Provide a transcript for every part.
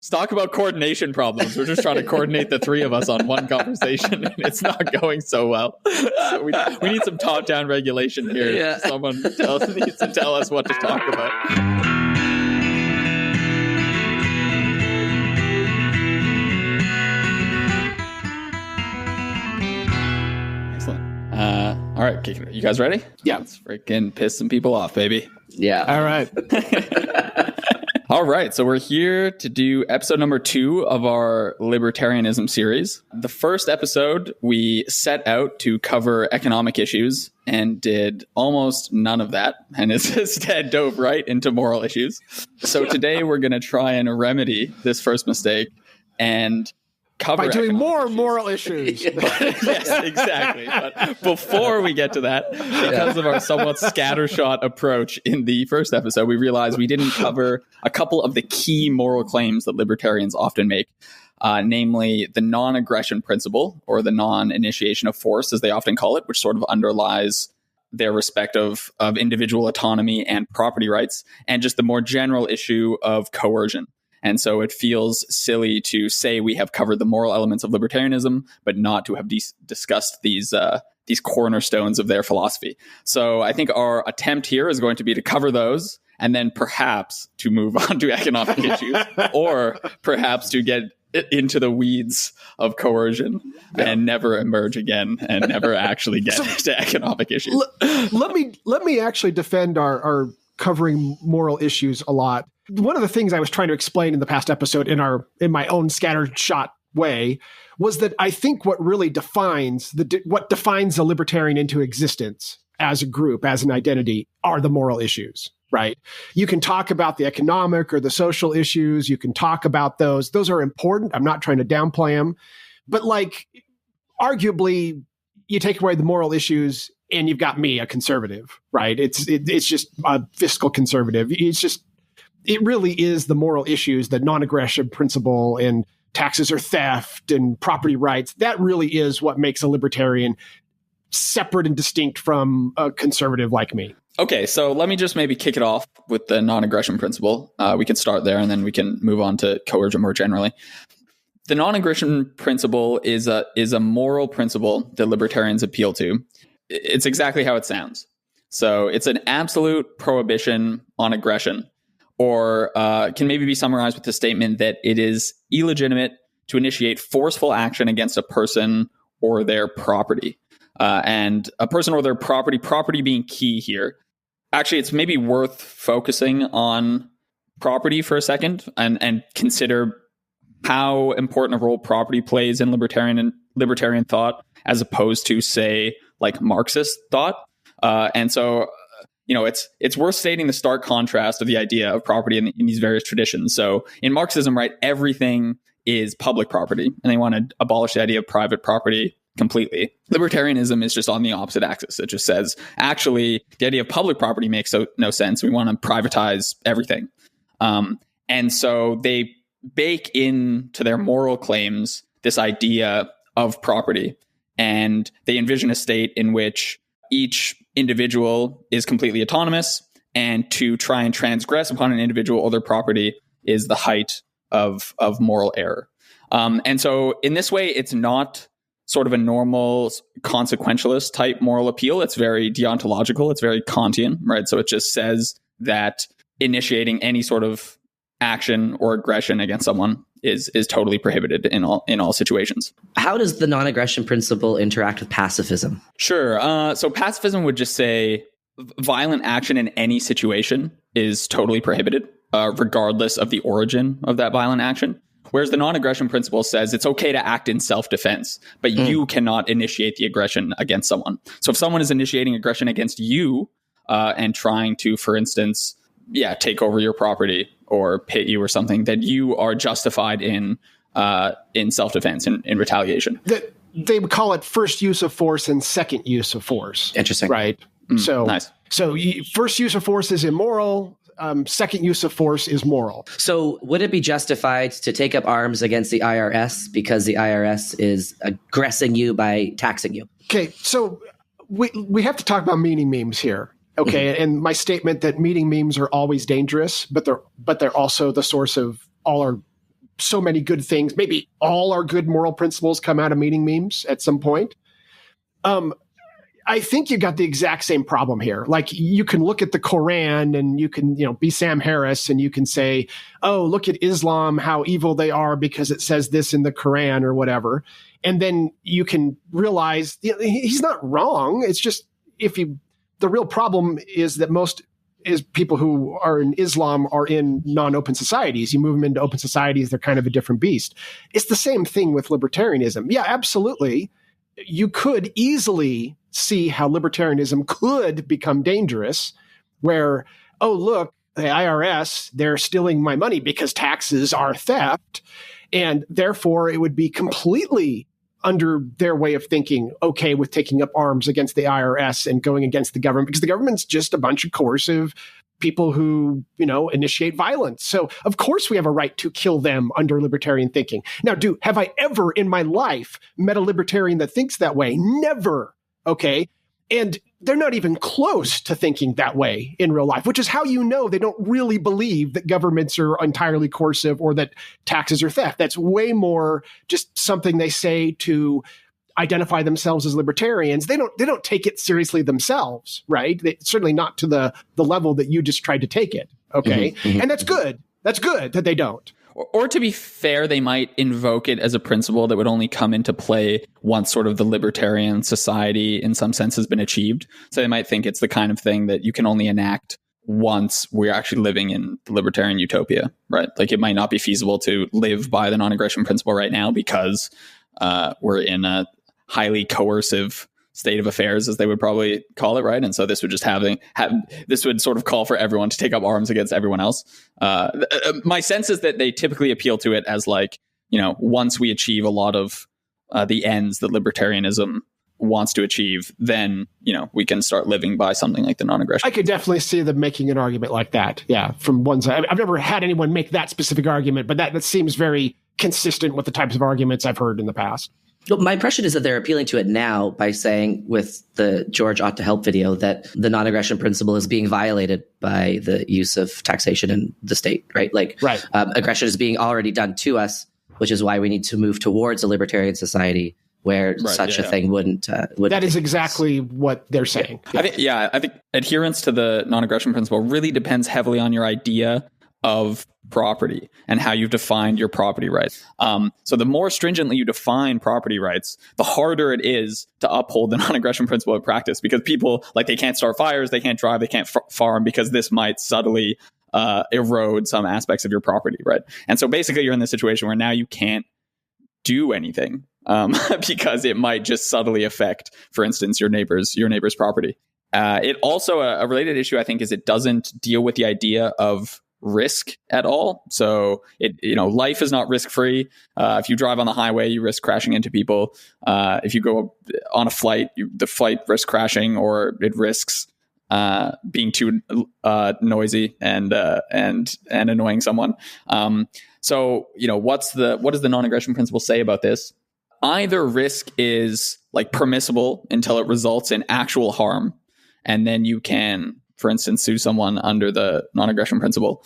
Let's talk about coordination problems. We're just trying to coordinate the three of us on one conversation, and it's not going so well. So we need some top-down regulation here. Yeah. Someone needs to tell us what to talk about. Excellent. All right, you guys ready? Yeah. Let's freaking piss some people off, baby. Yeah. All right. All right, so we're here to do episode number 2 of our Libertarianism series. The first episode, we set out to cover economic issues and did almost none of that, and instead dove right into moral issues. So today we're going to try and remedy this first mistake and cover by doing more issues. moral issues. Yes, exactly. But before we get to that, because of our somewhat scattershot approach in the first episode, we realized we didn't cover a couple of the key moral claims that libertarians often make, namely the non-aggression principle, or the non-initiation of force, as they often call it, which sort of underlies their respect of individual autonomy and property rights, and just the more general issue of coercion. And so it feels silly to say we have covered the moral elements of libertarianism, but not to have discussed these cornerstones of their philosophy. So I think our attempt here is going to be to cover those, and then perhaps to move on to economic issues, or perhaps to get into the weeds of coercion and never emerge again and never actually get to economic issues. Let me actually defend our covering moral issues a lot. One of the things I was trying to explain in the past episode in my own scattershot way was that I think what really defines a libertarian into existence as a group, as an identity, are the moral issues, right? You can talk about the economic or the social issues. You can talk about those. Those are important. I'm not trying to downplay them. But arguably, you take away the moral issues and you've got me, a conservative, right? It's just a fiscal conservative. It really is the moral issues, the non-aggression principle, and taxes or theft and property rights. That really is what makes a libertarian separate and distinct from a conservative like me. Okay, so let me just maybe kick it off with the non-aggression principle. We can start there, and then we can move on to coercion more generally. The non-aggression principle is a moral principle that libertarians appeal to. It's exactly how it sounds. So it's an absolute prohibition on aggression, or can maybe be summarized with the statement that it is illegitimate to initiate forceful action against a person or their property. And a person or their property being key here. Actually, it's maybe worth focusing on property for a second and consider how important a role property plays in libertarian thought, as opposed to, say, like Marxist thought. And so, it's worth stating the stark contrast of the idea of property in these various traditions. So in Marxism, right, everything is public property, and they want to abolish the idea of private property completely. Libertarianism is just on the opposite axis. It just says, actually, the idea of public property makes no sense. We want to privatize everything. And so they bake into their moral claims this idea of property, and they envision a state in which each individual is completely autonomous, and to try and transgress upon an individual or their property is the height of moral error. And so in this way, it's not sort of a normal consequentialist type moral appeal. It's very deontological. It's very Kantian, right? So it just says that initiating any sort of action or aggression against someone is totally prohibited in all situations. How does the non-aggression principle interact with pacifism? Sure. So pacifism would just say violent action in any situation is totally prohibited, regardless of the origin of that violent action. Whereas the non-aggression principle says it's okay to act in self-defense, but you cannot initiate the aggression against someone. So if someone is initiating aggression against you and trying to, for instance, take over your property or hit you or something, then you are justified in self-defense, in retaliation. They would call it first use of force and second use of force. Interesting. Right. So nice. So first use of force is immoral. Second use of force is moral. So would it be justified to take up arms against the IRS because the IRS is aggressing you by taxing you? Okay, so we have to talk about meaning memes here. Okay, and my statement that meaning memes are always dangerous, but they're also the source of all our so many good things. Maybe all our good moral principles come out of meaning memes at some point. I think you got the exact same problem here. Like, you can look at the Quran and you can, be Sam Harris and you can say, oh, look at Islam, how evil they are because it says this in the Quran or whatever. And then you can realize he's not wrong. It's just the real problem is that most people who are in Islam are in non-open societies. You move them into open societies, they're kind of a different beast. It's the same thing with libertarianism. Yeah, absolutely. You could easily see how libertarianism could become dangerous, where, oh, look, the IRS, they're stealing my money because taxes are theft. And therefore, it would be completely under their way of thinking, okay with taking up arms against the IRS and going against the government, because the government's just a bunch of coercive people who, initiate violence. So of course we have a right to kill them under libertarian thinking. Now, have I ever in my life met a libertarian that thinks that way? Never. Okay. And they're not even close to thinking that way in real life, which is how they don't really believe that governments are entirely coercive or that taxes are theft. That's way more just something they say to identify themselves as libertarians. They don't take it seriously themselves, right? Certainly not to the level that you just tried to take it. Okay. Mm-hmm. And that's good. That's good that they don't. Or to be fair, they might invoke it as a principle that would only come into play once sort of the libertarian society in some sense has been achieved. So they might think it's the kind of thing that you can only enact once we're actually living in the libertarian utopia, right? Like, it might not be feasible to live by the non-aggression principle right now because we're in a highly coercive state of affairs, as they would probably call it, right? And so this would just this would sort of call for everyone to take up arms against everyone else. My sense is that they typically appeal to it as like, once we achieve a lot of the ends that libertarianism wants to achieve, then, we can start living by something like the non-aggression. I could definitely see them making an argument like that. Yeah, from one side. I've never had anyone make that specific argument, but that seems very consistent with the types of arguments I've heard in the past. Well, my impression is that they're appealing to it now by saying, with the George Ought to Help video, that the non-aggression principle is being violated by the use of taxation in the state, right? Right. Aggression is being already done to us, which is why we need to move towards a libertarian society where such a thing wouldn't. That is exactly what they're saying. Yeah. I think adherence to the non-aggression principle really depends heavily on your idea of property and how you've defined your property rights. So the more stringently you define property rights, the harder it is to uphold the non-aggression principle in practice, because people, they can't start fires, they can't drive, they can't farm, because this might subtly erode some aspects of your property, right? And so basically you're in this situation where now you can't do anything because it might just subtly affect, for instance, your neighbor's property. It also, a related issue, I think, is it doesn't deal with the idea of risk at all. So life is not risk-free. If you drive on the highway, you risk crashing into people. If you go on a flight, the flight risks crashing, or it risks being too noisy and annoying someone. So what does the non-aggression principle say about this? Either risk is permissible until it results in actual harm, and then you can, for instance, sue someone under the non-aggression principle,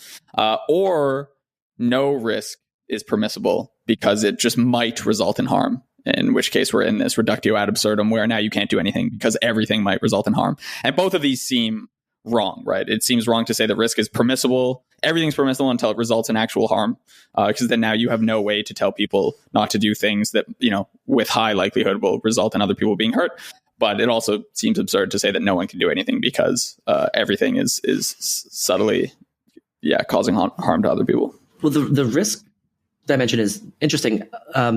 or no risk is permissible because it just might result in harm, in which case we're in this reductio ad absurdum where now you can't do anything because everything might result in harm. And both of these seem wrong, right? It seems wrong to say that risk is permissible. Everything's permissible until it results in actual harm, because then now you have no way to tell people not to do things that, with high likelihood will result in other people being hurt. But it also seems absurd to say that no one can do anything because everything is subtly, causing harm to other people. Well, the risk dimension is interesting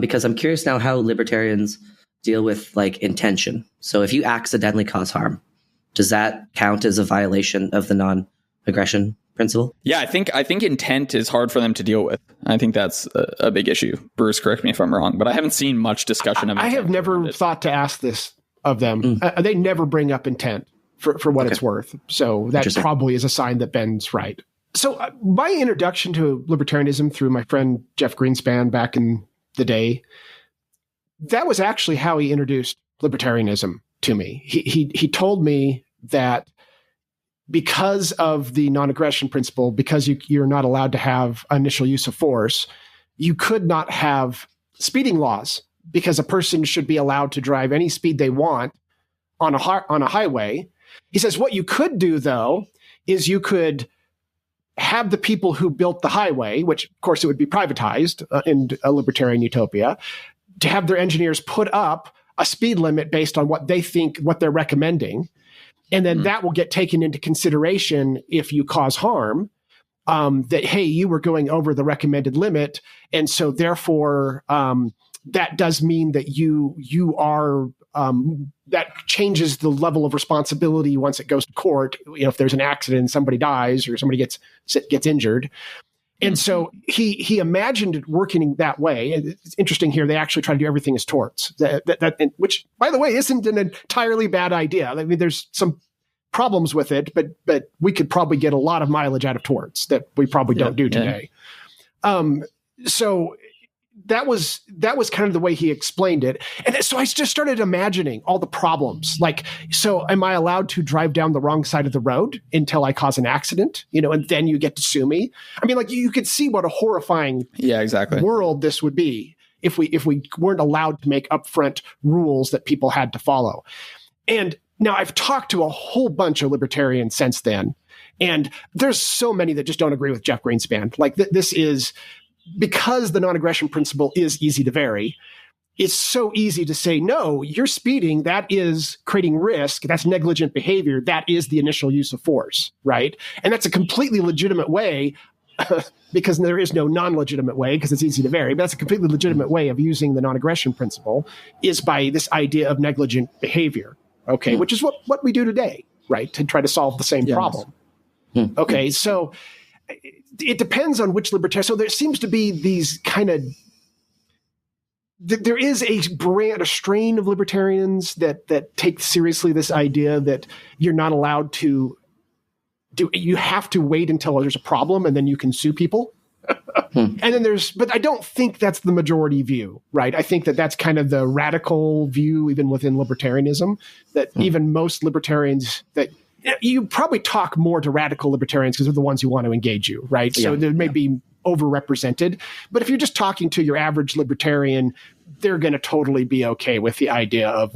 because I'm curious now how libertarians deal with intention. So if you accidentally cause harm, does that count as a violation of the non-aggression principle? Yeah, I think intent is hard for them to deal with. I think that's a big issue. Bruce, correct me if I'm wrong, but I haven't seen much discussion of it. I have never thought to ask this of them. They never bring up intent for what it's worth. So that probably is a sign that Ben's right. So my introduction to libertarianism through my friend Jeff Greenspan back in the day, that was actually how he introduced libertarianism to me. He told me that because of the non-aggression principle, because you're not allowed to have initial use of force, you could not have speeding laws because a person should be allowed to drive any speed they want on a highway. He says what you could do, though, is you could have the people who built the highway, which of course it would be privatized in a libertarian utopia, to have their engineers put up a speed limit based on what they think, what they're recommending. And then that will get taken into consideration if you cause harm, that, hey, you were going over the recommended limit. And so therefore, that does mean that you are, that changes the level of responsibility once it goes to court. If there's an accident and somebody dies or somebody gets injured. And so he imagined it working that way. And it's interesting here. They actually try to do everything as torts, which, by the way, isn't an entirely bad idea. I mean, there's some problems with it, but we could probably get a lot of mileage out of torts that we probably don't do today. So that was kind of the way he explained it. And so I just started imagining all the problems. Like, so am I allowed to drive down the wrong side of the road until I cause an accident, and then you get to sue me? I mean, like, you could see what a horrifying world this would be if we weren't allowed to make upfront rules that people had to follow. And now I've talked to a whole bunch of libertarians since then, and there's so many that just don't agree with Jeff Greenspan. Like, this is because the non-aggression principle is easy to vary. It's so easy to say, no, you're speeding. That is creating risk. That's negligent behavior. That is the initial use of force, right? And that's a completely legitimate way, because there is no non-legitimate way, because it's easy to vary. But that's a completely legitimate way of using the non-aggression principle, is by this idea of negligent behavior, okay, which is what we do today, right, to try to solve the same problem. Okay, so it depends on which libertarian. So there seems to be these kind of, there is a strain of libertarians that take seriously this idea that you're not allowed to you have to wait until there's a problem and then you can sue people. And then but I don't think that's the majority view, right? I think that's kind of the radical view, even within libertarianism, that even most libertarians that, you probably talk more to radical libertarians because they're the ones who want to engage you, right? So they may be overrepresented. But if you're just talking to your average libertarian, they're going to totally be okay with the idea of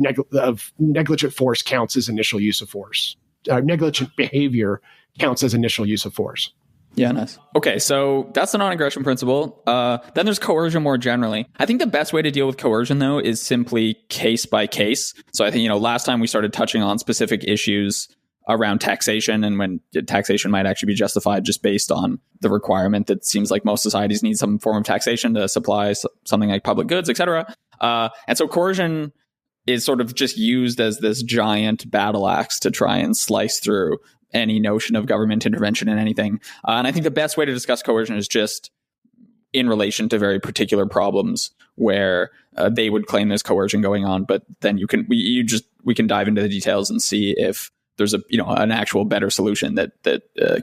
negligent force counts as initial use of force. Negligent behavior counts as initial use of force. Yeah, nice. Okay, so that's the non-aggression principle. Then there's coercion more generally. I think the best way to deal with coercion, though, is simply case by case. So I think, last time we started touching on specific issues around taxation, and when taxation might actually be justified just based on the requirement that seems like most societies need some form of taxation to supply something like public goods, etc. And so coercion is sort of just used as this giant battle axe to try and slice through any notion of government intervention in anything. And I think the best way to discuss coercion is just in relation to very particular problems where they would claim there's coercion going on, but then we can dive into the details and see if there's an actual better solution that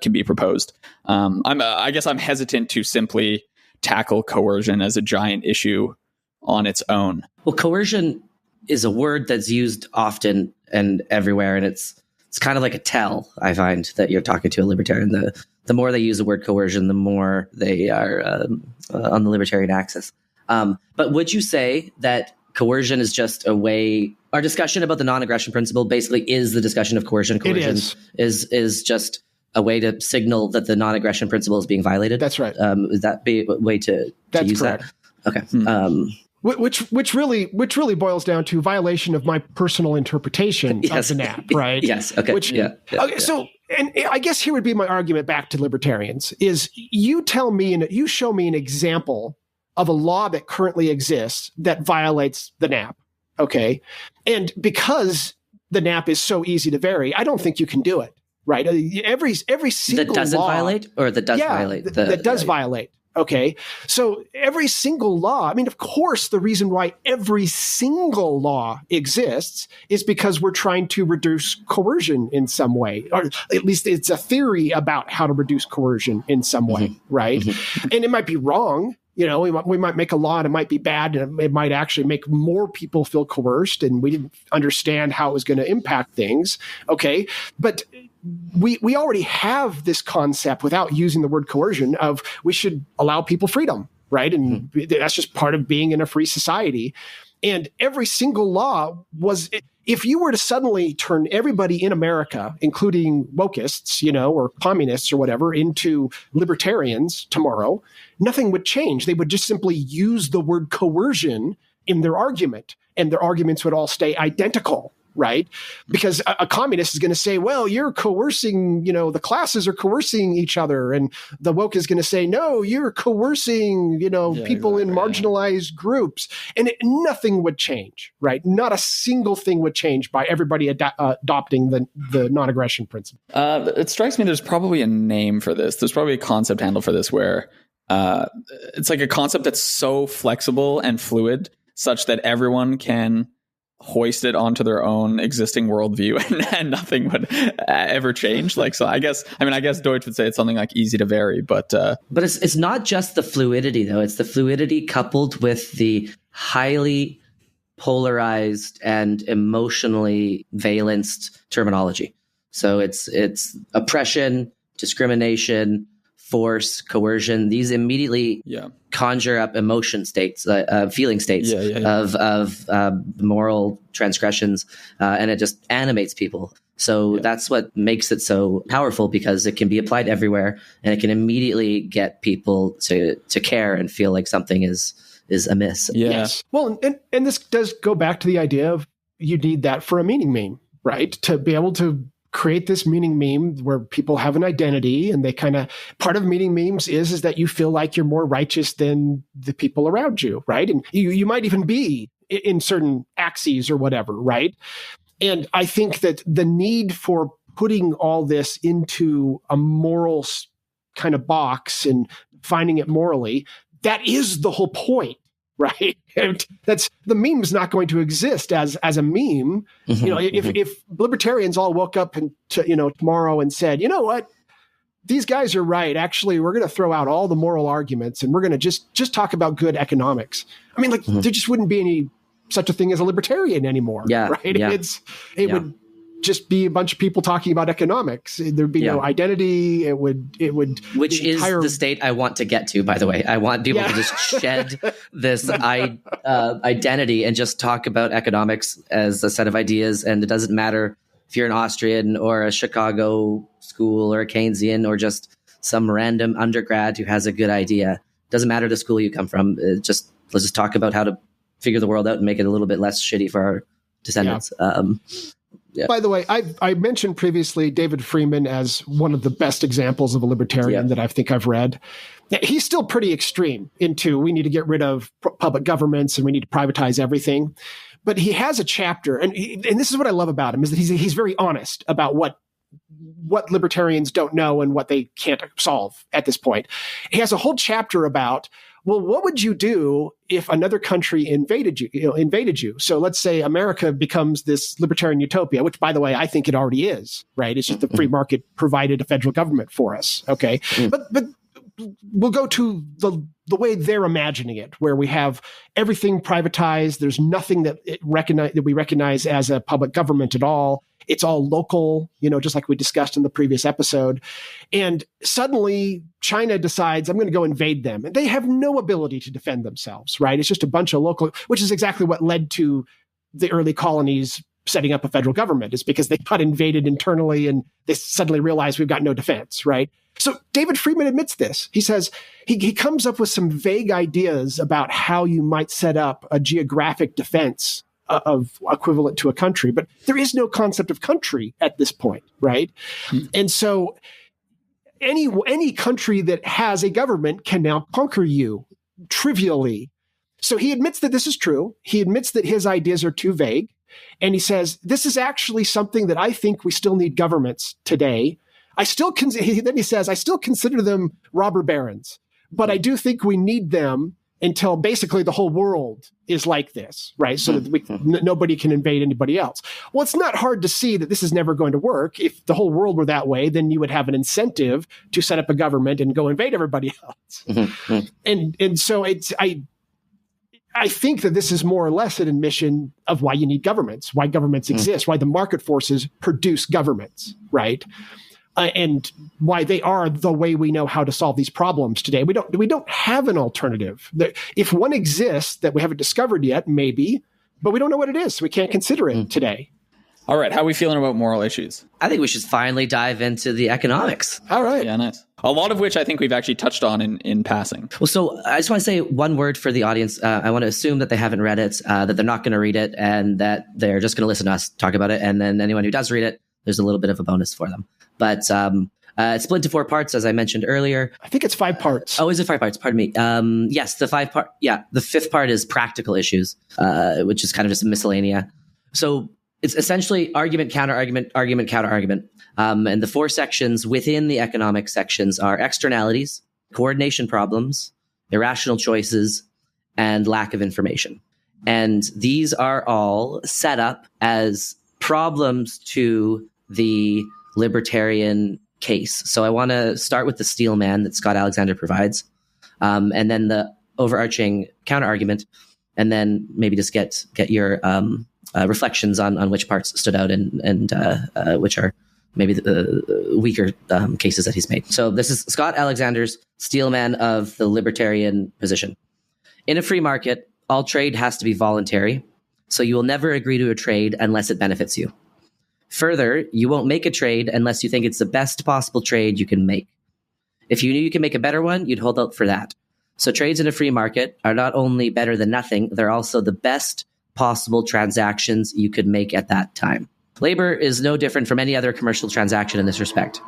can be proposed. I guess I'm hesitant to simply tackle coercion as a giant issue on its own. Well, coercion is a word that's used often and everywhere, and it's kind of like a tell. I find that you're talking to a libertarian. The more they use the word coercion, the more they are on the libertarian axis. But would you say that coercion is just a way? Our discussion about the non-aggression principle basically is the discussion of coercion. Coercion is just a way to signal that the non-aggression principle is being violated. That's right. Is that be a way to use correct. that? Okay. Which really boils down to violation of my personal interpretation of the NAP, right? Yes. Okay. So, and I guess here would be my argument back to libertarians is you tell me and you show me an example of a law that currently exists that violates the NAP. Okay. And because the NAP is so easy to vary, I don't think you can do it, right? Every single that doesn't law, violate or that does violate? That does violate. Okay. So every single law, I mean, of course, the reason why every single law exists is because we're trying to reduce coercion in some way, or at least it's a theory about how to reduce coercion in some way, right? And it might be wrong. We might make a law and it might be bad and it might actually make more people feel coerced and we didn't understand how it was going to impact things. Okay. But we already have this concept without using the word coercion of we should allow people freedom. right? And that's just part of being in a free society. And every single law was, if you were to suddenly turn everybody in America, including wokeists, or communists or whatever, into libertarians tomorrow, nothing would change. They would just simply use the word coercion in their argument, and their arguments would all stay identical, right? Because a communist is going to say, well, you're coercing, the classes are coercing each other. And the woke is going to say, no, you're coercing, people in marginalized groups. And nothing would change, right? Not a single thing would change by everybody adopting the non-aggression principle. It strikes me there's probably a name for this. There's probably a concept handle for this where it's like a concept that's so flexible and fluid such that everyone can hoist it onto their own existing worldview and nothing would ever change. So I guess Deutsch would say it's something like easy to vary, but it's not just the fluidity though. It's the fluidity coupled with the highly polarized and emotionally valenced terminology. So it's oppression, discrimination, force, coercion. These immediately conjure up emotion states, feeling states of moral transgressions, and it just animates people. So that's what makes it so powerful, because it can be applied everywhere, and it can immediately get people to care and feel like something is amiss. Yeah. Yes. Well, and this does go back to the idea of you need that for a meaning meme, right? To be able to create this meaning meme where people have an identity, and they part of meaning memes is that you feel like you're more righteous than the people around you, right? And you might even be in certain axes or whatever, right? And I think that the need for putting all this into a moral kind of box and finding it morally, that is the whole point, right? And that's the meme's not going to exist as a meme. If libertarians all woke up and tomorrow and said, you know what, these guys are right. Actually, we're going to throw out all the moral arguments and we're going to just talk about good economics. I mean, there just wouldn't be any such a thing as a libertarian anymore. Right? Yeah. It would just be a bunch of people talking about economics. There'd be no identity. It would. Which is the state I want to get to, by the way. I want people to just shed this identity and just talk about economics as a set of ideas. And it doesn't matter if you're an Austrian or a Chicago school or a Keynesian or just some random undergrad who has a good idea. It doesn't matter the school you come from. Let's just talk about how to figure the world out and make it a little bit less shitty for our descendants. By the way, I mentioned previously David Freeman as one of the best examples of a libertarian that I think I've read. He's still pretty extreme into we need to get rid of public governments and we need to privatize everything. But he has a chapter, and this is what I love about him, is that he's very honest about what libertarians don't know and what they can't solve at this point. He has a whole chapter about, well, what would you do if another country invaded you? So let's say America becomes this libertarian utopia, which, by the way, I think it already is, right? It's just the free market provided a federal government for us, okay? But we'll go to the way they're imagining it, where we have everything privatized. There's nothing that we recognize as a public government at all. It's all local, just like we discussed in the previous episode. And suddenly China decides, I'm going to go invade them. And they have no ability to defend themselves, right? It's just a bunch of local, which is exactly what led to the early colonies setting up a federal government, is because they got invaded internally and they suddenly realized we've got no defense, right? So David Freeman admits this. He says he comes up with some vague ideas about how you might set up a geographic defense of equivalent to a country, but there is no concept of country at this point, right? And so any country that has a government can now conquer you trivially. So he admits that this is true. He admits that his ideas are too vague. And he says, this is actually something that I think we still need governments today. Then he says, I still consider them robber barons, but I do think we need them until basically the whole world is like this, right? So that nobody can invade anybody else. Well, it's not hard to see that this is never going to work. If the whole world were that way, then you would have an incentive to set up a government and go invade everybody else. And so I think that this is more or less an admission of why you need governments, why governments exist, why the market forces produce governments, right? and why they are the way we know how to solve these problems today. We don't have an alternative. If one exists that we haven't discovered yet, maybe, but we don't know what it is, so we can't consider it today. All right, how are we feeling about moral issues? I think we should finally dive into the economics. All right. Yeah, nice. A lot of which I think we've actually touched on in passing. Well, so I just want to say one word for the audience. I want to assume that they haven't read it, that they're not going to read it, and that they're just going to listen to us talk about it. And then anyone who does read it, there's a little bit of a bonus for them. But it's split into 4 parts, as I mentioned earlier. I think it's 5 parts. Oh, is it 5 parts? Pardon me. Yes, the 5 part. Yeah, the 5th part is practical issues, which is kind of just a miscellanea. So it's essentially argument, counter-argument, argument, counter-argument. And the 4 sections within the economic sections are externalities, coordination problems, irrational choices, and lack of information. And these are all set up as problems to the libertarian case. So I want to start with the steel man that Scott Alexander provides, and then the overarching counter-argument, and then maybe just get your reflections on which parts stood out and which are maybe the weaker cases that he's made. So this is Scott Alexander's steelman of the libertarian position. In a free market, all trade has to be voluntary, so you will never agree to a trade unless it benefits you. Further, you won't make a trade unless you think it's the best possible trade you can make. If you knew you could make a better one, you'd hold out for that. So trades in a free market are not only better than nothing, they're also the best possible transactions you could make at that time. Labor is no different from any other commercial transaction in this respect.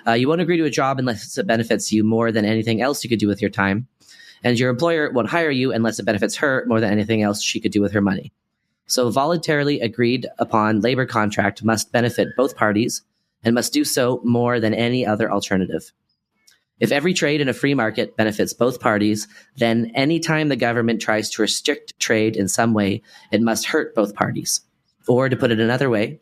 You won't agree to a job unless it benefits you more than anything else you could do with your time. And your employer won't hire you unless it benefits her more than anything else she could do with her money. So voluntarily agreed upon labor contract must benefit both parties and must do so more than any other alternative. If every trade in a free market benefits both parties, then any time the government tries to restrict trade in some way, it must hurt both parties. Or to put it another way,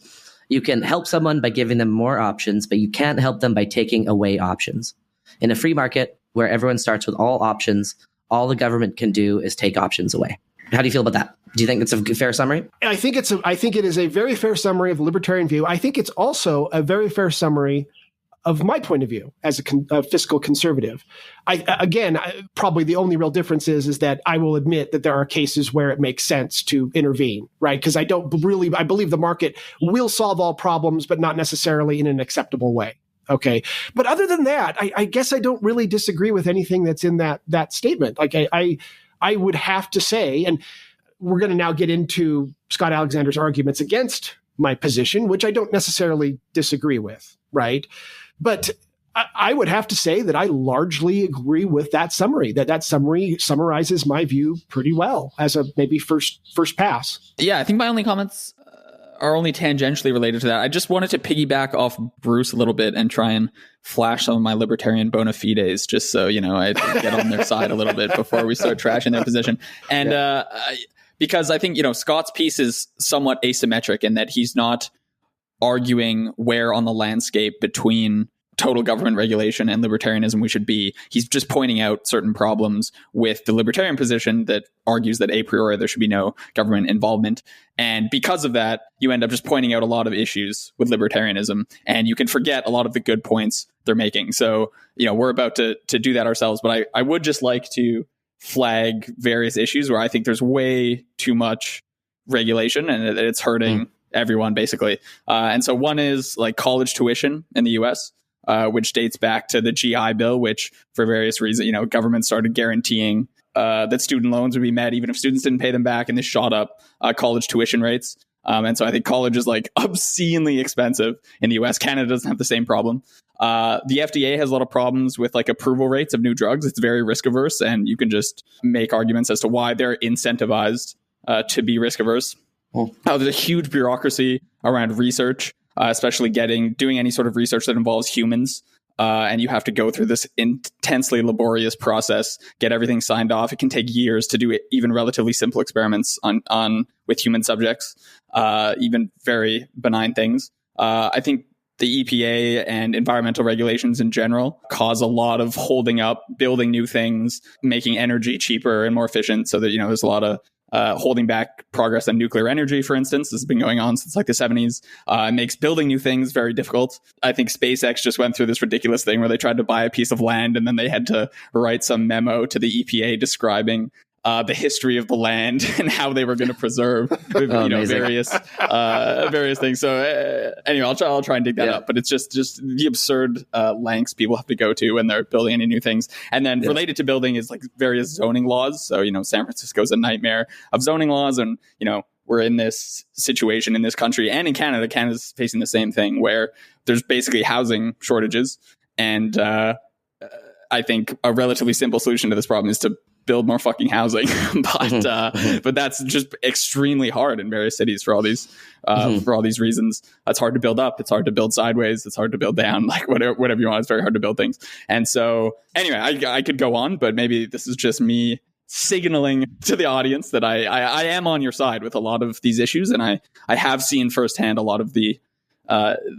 you can help someone by giving them more options, but you can't help them by taking away options. In a free market where everyone starts with all options, all the government can do is take options away. How do you feel about that? Do you think it's a fair summary? I think it is a very fair summary of the libertarian view. I think it's also a very fair summary of my point of view as a fiscal conservative. Probably the only real difference is that I will admit that there are cases where it makes sense to intervene, right? Because I believe the market will solve all problems, but not necessarily in an acceptable way. Okay. But other than that, I guess I don't really disagree with anything that's in that statement. Like I would have to say, and we're going to now get into Scott Alexander's arguments against my position, which I don't necessarily disagree with, right? But I would have to say that I largely agree with that summary, that summary summarizes my view pretty well as a maybe first pass. Yeah, I think my only comments are only tangentially related to that. I just wanted to piggyback off Bruce a little bit and try and flash some of my libertarian bona fides, just so, I get on their side a little bit before we start trashing their position. And because I think, Scott's piece is somewhat asymmetric in that he's not arguing where on the landscape between total government regulation and libertarianism we should be. He's just pointing out certain problems with the libertarian position that argues that a priori there should be no government involvement. And because of that, you end up just pointing out a lot of issues with libertarianism, and you can forget a lot of the good points they're making. So, we're about to do that ourselves, but I would just like to flag various issues where I think there's way too much regulation and it's hurting everyone basically. And so one is like college tuition in the US, which dates back to the GI Bill, which for various reasons, government started guaranteeing that student loans would be met even if students didn't pay them back, and this shot up college tuition rates. And so I think college is like obscenely expensive in the US. Canada doesn't have the same problem. The FDA has a lot of problems with like approval rates of new drugs. It's very risk averse, and you can just make arguments as to why they're incentivized to be risk averse. There's a huge bureaucracy around research, especially doing any sort of research that involves humans. And you have to go through this intensely laborious process, get everything signed off. It can take years to do even relatively simple experiments on with human subjects, even very benign things. I think the EPA and environmental regulations in general cause a lot of holding up, building new things, making energy cheaper and more efficient, so that there's a lot of holding back progress on nuclear energy, for instance. This has been going on since like the 70s. It makes building new things very difficult. I think SpaceX just went through this ridiculous thing where they tried to buy a piece of land and then they had to write some memo to the EPA describing the history of the land and how they were going to preserve various things. So anyway, I'll try and dig that up. But it's just the absurd lengths people have to go to when they're building any new things. And then related to building is like various zoning laws. So, San Francisco's a nightmare of zoning laws. And, we're in this situation in this country and in Canada. Canada's facing the same thing where there's basically housing shortages. And I think a relatively simple solution to this problem is to build more fucking housing, but that's just extremely hard in various cities for all these reasons. It's hard to build up. It's hard to build sideways. It's hard to build down. Like whatever you want. It's very hard to build things. And so, anyway, I could go on, but maybe this is just me signaling to the audience that I am on your side with a lot of these issues, and I have seen firsthand a lot of the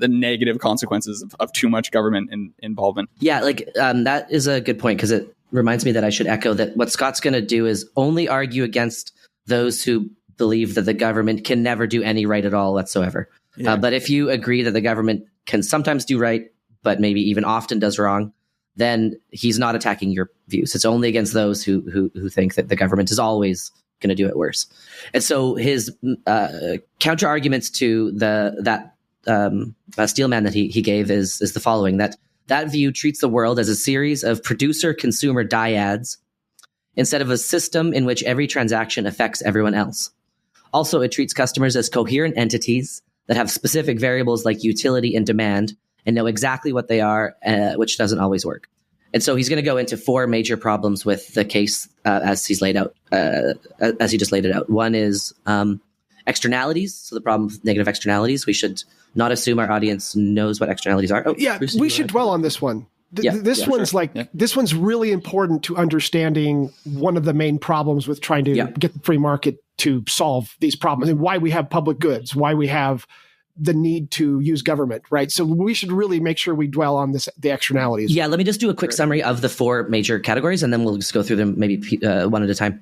negative consequences of too much government involvement. Yeah, that is a good point because it reminds me that I should echo that what Scott's going to do is only argue against those who believe that the government can never do any right at all whatsoever. Yeah. But if you agree that the government can sometimes do right, but maybe even often does wrong, then he's not attacking your views. It's only against those who think that the government is always going to do it worse. And so his counter arguments to that Steelman that he gave is the following: that view treats the world as a series of producer-consumer dyads instead of a system in which every transaction affects everyone else. Also, it treats customers as coherent entities that have specific variables like utility and demand and know exactly what they are, which doesn't always work. And so he's going to go into four major problems with the case as he's laid out, as he just laid it out. One is externalities. So the problem with negative externalities, we should not assume our audience knows what externalities are. Bruce, we should dwell on this one. This one's really important to understanding one of the main problems with trying to get the free market to solve these problems and why we have public goods, why we have the need to use government, right? So we should really make sure we dwell on the externalities. Yeah, let me just do a quick summary of the four major categories, and then we'll just go through them maybe one at a time.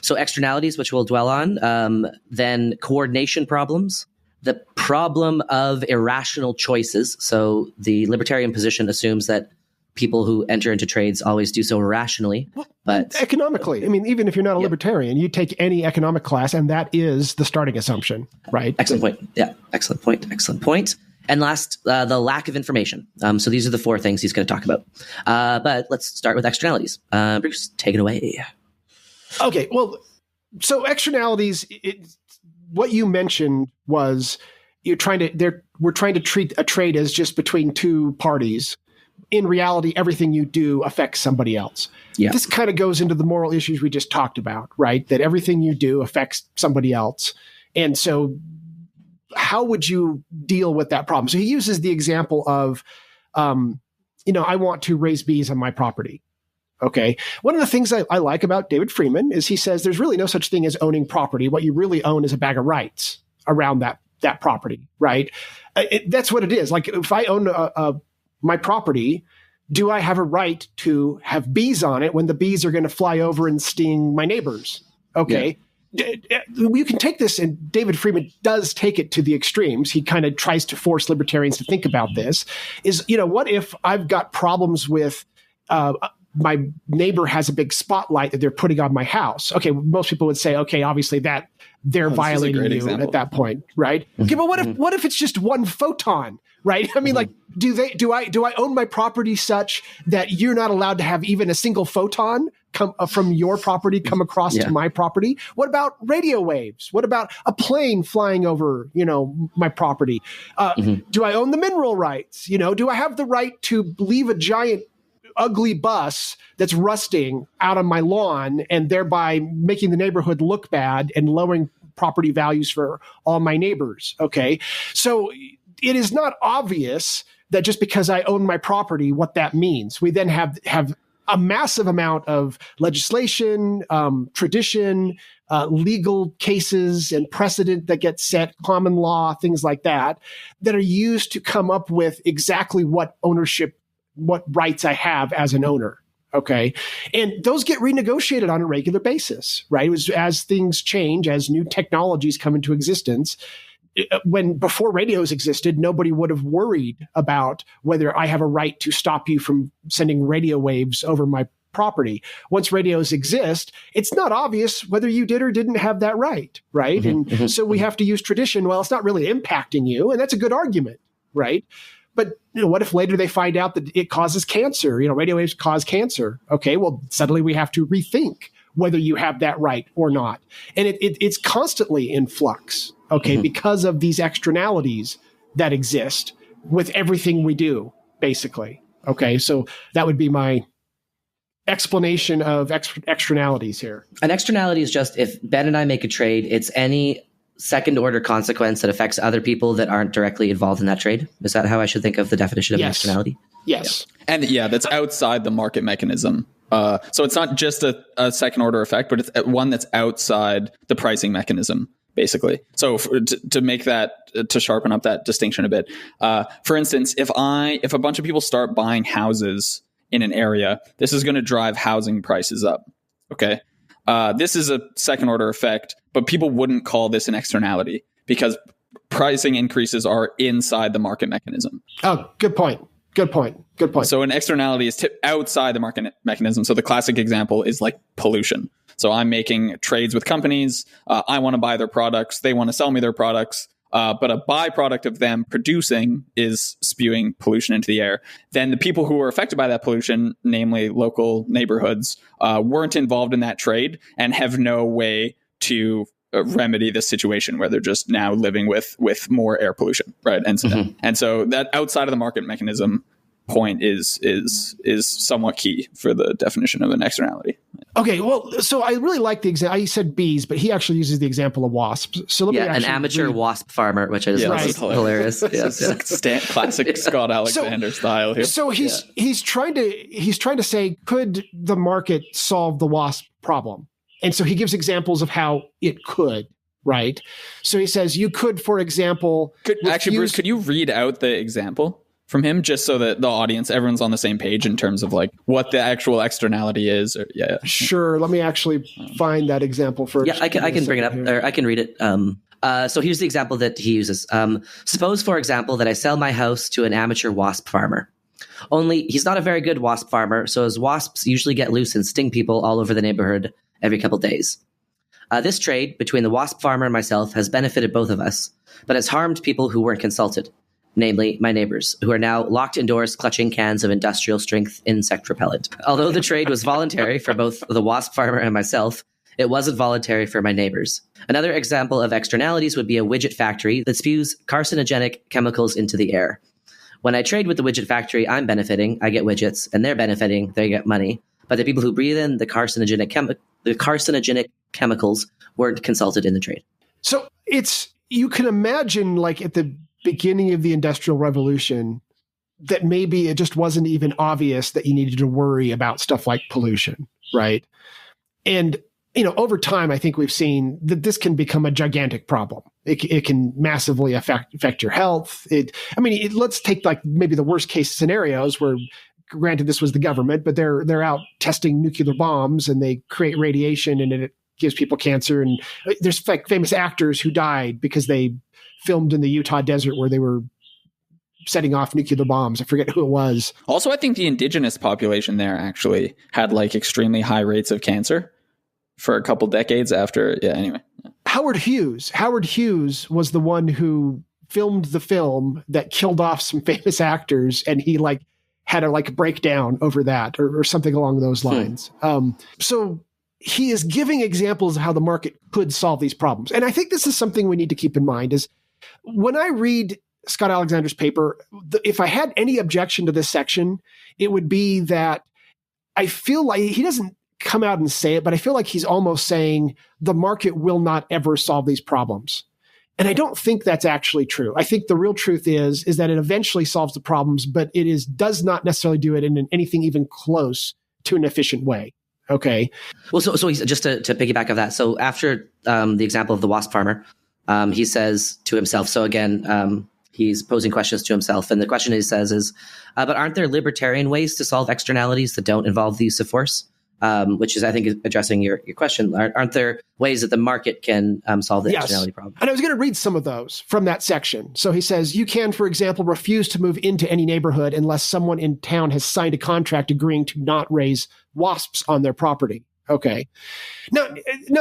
So externalities, which we'll dwell on, then coordination problems, the problem of irrational choices. So the libertarian position assumes that people who enter into trades always do so irrationally. But economically, I mean, even if you're not a libertarian, you take any economic class, and that is the starting assumption, right? Excellent point. Yeah, excellent point. And last, the lack of information. So these are the four things he's going to talk about. But let's start with externalities. Bruce, take it away. Okay, well, so externalities, what you mentioned was we're trying to treat a trade as just between two parties. In reality, everything you do affects somebody else. Yeah. This kind of goes into the moral issues we just talked about, right? That everything you do affects somebody else. And so how would you deal with that problem? So he uses the example of, I want to raise bees on my property. Okay. One of the things I like about David Freeman is he says there's really no such thing as owning property. What you really own is a bag of rights around that property, right? That's what it is. Like if I own my property, do I have a right to have bees on it when the bees are going to fly over and sting my neighbors? Okay. Yeah. You can take this, and David Freeman does take it to the extremes. He kind of tries to force libertarians to think about this is, what if I've got problems with, my neighbor has a big spotlight that they're putting on my house. Okay, most people would say, okay, obviously that they're violating you at that point, right? Mm-hmm. Okay, but what if it's just one photon, right? I mean, like, do I own my property such that you're not allowed to have even a single photon come from your property come across to my property? What about radio waves? What about a plane flying over, my property? Do I own the mineral rights? Do I have the right to leave a giant ugly bus that's rusting out on my lawn and thereby making the neighborhood look bad and lowering property values for all my neighbors? Okay. So it is not obvious that just because I own my property, what that means. We then have a massive amount of legislation, tradition, legal cases and precedent that get set, common law, things like that are used to come up with exactly what rights I have as an owner. Okay. And those get renegotiated on a regular basis, right? It was as things change, as new technologies come into existence. When before radios existed, nobody would have worried about whether I have a right to stop you from sending radio waves over my property. Once radios exist, it's not obvious whether you did or didn't have that right? And so we have to use tradition. Well, it's not really impacting you. And that's a good argument, right? But what if later they find out that it causes cancer? Radio waves cause cancer. Okay, well, suddenly we have to rethink whether you have that right or not. And it's constantly in flux, okay, because of these externalities that exist with everything we do, basically. Okay, so that would be my explanation of externalities here. An externality is just if Ben and I make a trade, it's any second order consequence that affects other people that aren't directly involved in that trade. Is that how I should think of the definition of an externality? Yes. Yeah. And that's outside the market mechanism. So it's not just a second order effect, but it's one that's outside the pricing mechanism, basically. So to make that, to sharpen up that distinction a bit, for instance, if a bunch of people start buying houses in an area, this is going to drive housing prices up. Okay. This is a second order effect, but people wouldn't call this an externality because pricing increases are inside the market mechanism. Oh, good point. So an externality is outside the market mechanism. So the classic example is like pollution. So I'm making trades with companies. I want to buy their products. They want to sell me their products. But a byproduct of them producing is spewing pollution into the air. Then the people who were affected by that pollution, namely local neighborhoods, weren't involved in that trade and have no way to remedy the situation where they're just now living with more air pollution, right? And so that outside of the market mechanism point is somewhat key for the definition of an externality. Okay, well, so I really like the example. I said bees, but he actually uses the example of wasps. So let me an amateur wasp farmer, which is hilarious. Classic Scott Alexander style here. So he's trying to say, could the market solve the wasp problem? And so he gives examples of how it could, right? So he says you could, for example, Bruce, could you read out the example from him just so that the audience, everyone's on the same page in terms of like what the actual externality is? Sure. Let me actually find that example first. Yeah, I can bring it up, or I can read it. So here's the example that he uses. Suppose, for example, that I sell my house to an amateur wasp farmer. Only he's not a very good wasp farmer, so his wasps usually get loose and sting people all over the neighborhood every couple days. This trade between the wasp farmer and myself has benefited both of us, but has harmed people who weren't consulted, namely my neighbors, who are now locked indoors clutching cans of industrial strength insect repellent. Although the trade was voluntary for both the wasp farmer and myself, it wasn't voluntary for my neighbors. Another example of externalities would be a widget factory that spews carcinogenic chemicals into the air. When I trade with the widget factory, I'm benefiting, I get widgets, and they're benefiting, they get money. But the people who breathe in the carcinogenic chemicals weren't consulted in the trade. So you can imagine, like at the beginning of the Industrial Revolution, that maybe it just wasn't even obvious that you needed to worry about stuff like pollution, right? And over time, I think we've seen that this can become a gigantic problem. It can massively affect your health. Let's take like maybe the worst case scenarios where, granted, this was the government, but they're out testing nuclear bombs and they create radiation and it gives people cancer. And there's like famous actors who died because they filmed in the Utah desert where they were setting off nuclear bombs. I forget who it was. Also, I think the indigenous population there actually had like extremely high rates of cancer for a couple decades after. Yeah, anyway. Howard Hughes was the one who filmed the film that killed off some famous actors, and he like had a breakdown over that or something along those lines. So he is giving examples of how the market could solve these problems. And I think this is something we need to keep in mind is when I read Scott Alexander's paper, if I had any objection to this section, it would be that I feel like he doesn't come out and say it, but I feel like he's almost saying the market will not ever solve these problems. And I don't think that's actually true. I think the real truth is that it eventually solves the problems, but it does not necessarily do it in anything even close to an efficient way. Okay. Well, so he's, just to piggyback of that. So after the example of the wasp farmer, he says to himself, so again, he's posing questions to himself. And the question he says is, but aren't there libertarian ways to solve externalities that don't involve the use of force? Which is, I think, addressing your question. Aren't there ways that the market can solve the externality problem? And I was going to read some of those from that section. So he says, you can, for example, refuse to move into any neighborhood unless someone in town has signed a contract agreeing to not raise wasps on their property. Okay. Now,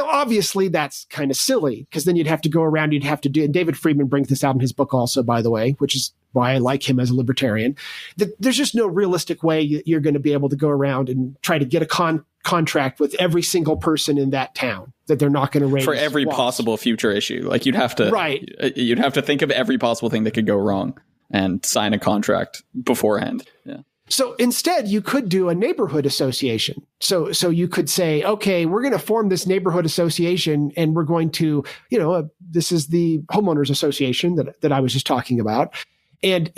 obviously, that's kind of silly, because then you'd have to go around, you'd have to do, and David Friedman brings this out in his book also, by the way, which is why I like him as a libertarian, that there's just no realistic way you're going to be able to go around and try to get a contract with every single person in that town that they're not going to raise for every wasps. Possible future issue. Like you'd have to think of every possible thing that could go wrong and sign a contract beforehand. Yeah. So instead, you could do a neighborhood association. So you could say, okay, we're going to form this neighborhood association, and we're going to, this is the homeowners association that I was just talking about, and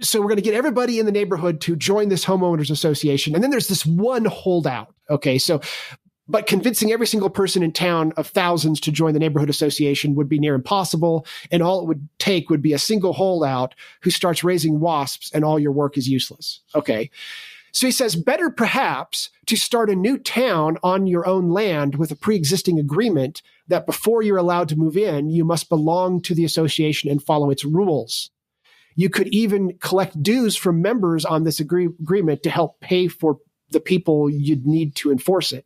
so we're going to get everybody in the neighborhood to join this homeowners association, and then there's this one holdout. Okay, but convincing every single person in town of thousands to join the neighborhood association would be near impossible. And all it would take would be a single holdout who starts raising wasps, and all your work is useless. Okay. So he says, better perhaps to start a new town on your own land with a pre-existing agreement that before you're allowed to move in, you must belong to the association and follow its rules. You could even collect dues from members on this agreement to help pay for the people you'd need to enforce it.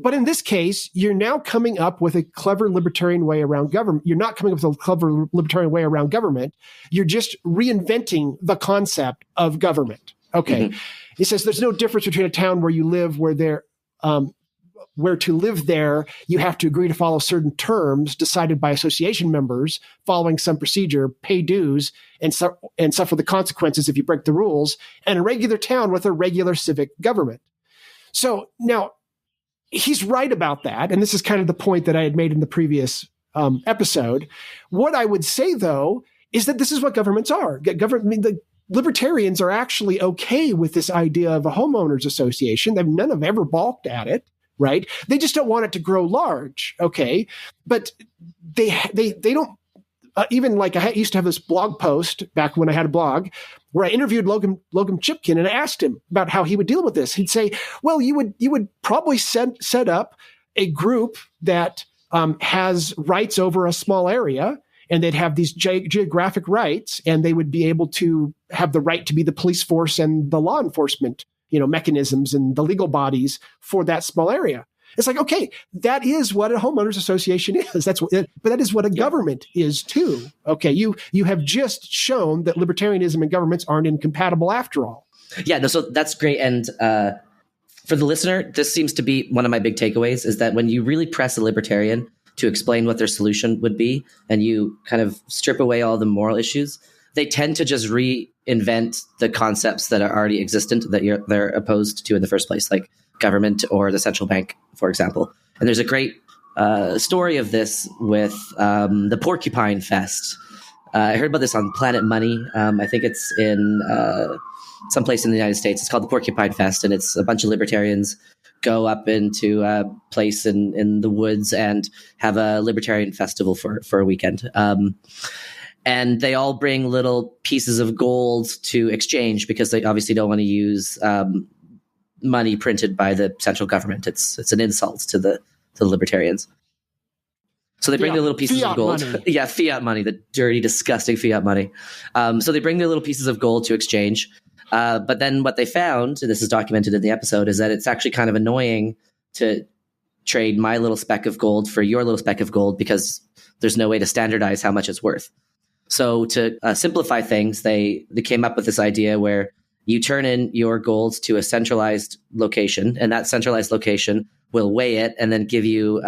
But in this case, you're now coming up with a clever libertarian way around government. You're not coming up with a clever libertarian way around government. You're just reinventing the concept of government. Okay. Mm-hmm. He says there's no difference between a town where you live, where to live there, you have to agree to follow certain terms decided by association members, following some procedure, pay dues, and suffer the consequences if you break the rules, and a regular town with a regular civic government. So now, he's right about that, and this is kind of the point that I had made in the previous episode. What I would say, though, is that this is what governments are. The libertarians are actually okay with this idea of a homeowners association. None have ever balked at it, right? They just don't want it to grow large, okay? But they don't. Even like I used to have this blog post back when I had a blog where I interviewed Logan Chipkin, and I asked him about how he would deal with this. He'd say, well, you would probably set up a group that has rights over a small area, and they'd have these geographic rights, and they would be able to have the right to be the police force and the law enforcement, mechanisms and the legal bodies for that small area. It's like, okay, that is what a homeowners association is. But that is what a government is too. Okay, you have just shown that libertarianism and governments aren't incompatible after all. Yeah, no, so that's great. And for the listener, this seems to be one of my big takeaways, is that when you really press a libertarian to explain what their solution would be, and you kind of strip away all the moral issues, they tend to just reinvent the concepts that are already existent that they're opposed to in the first place, like government or the central bank, for example. And there's a great story of this with the Porcupine Fest. I heard about this on Planet Money. I think it's in someplace in the United States. It's called the Porcupine Fest, and it's a bunch of libertarians go up into a place in the woods and have a libertarian festival for a weekend. And they all bring little pieces of gold to exchange because they obviously don't want to use money printed by the central government. It's an insult to the libertarians. So they bring their little pieces of gold. Money. Yeah, fiat money, the dirty, disgusting fiat money. So they bring their little pieces of gold to exchange. But then what they found, and this is documented in the episode, is that it's actually kind of annoying to trade my little speck of gold for your little speck of gold because there's no way to standardize how much it's worth. So to simplify things, they came up with this idea where you turn in your gold to a centralized location, and that centralized location will weigh it and then give you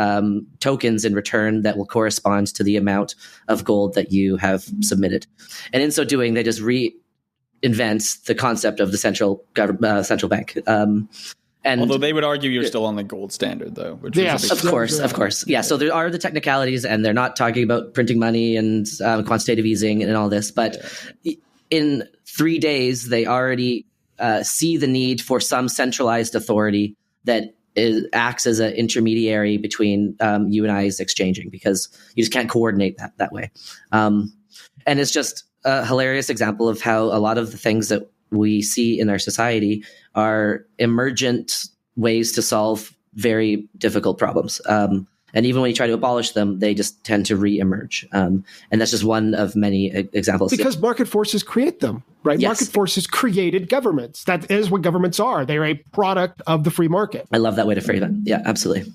tokens in return that will correspond to the amount of gold that you have submitted. And in so doing, they just reinvent the concept of the central bank. And although they would argue you're still on the gold standard, though. Which yes, of course. Yeah, so there are the technicalities, and they're not talking about printing money and quantitative easing and all this. But in 3 days, they already see the need for some centralized authority that acts as an intermediary between you and I's exchanging, because you just can't coordinate that way. And it's just a hilarious example of how a lot of the things that we see in our society are emergent ways to solve very difficult problems. And even when you try to abolish them, they just tend to re-emerge. And that's just one of many examples. Because market forces create them, right? Yes. Market forces created governments. That is what governments are. They're a product of the free market. I love that way to frame it. Yeah, absolutely.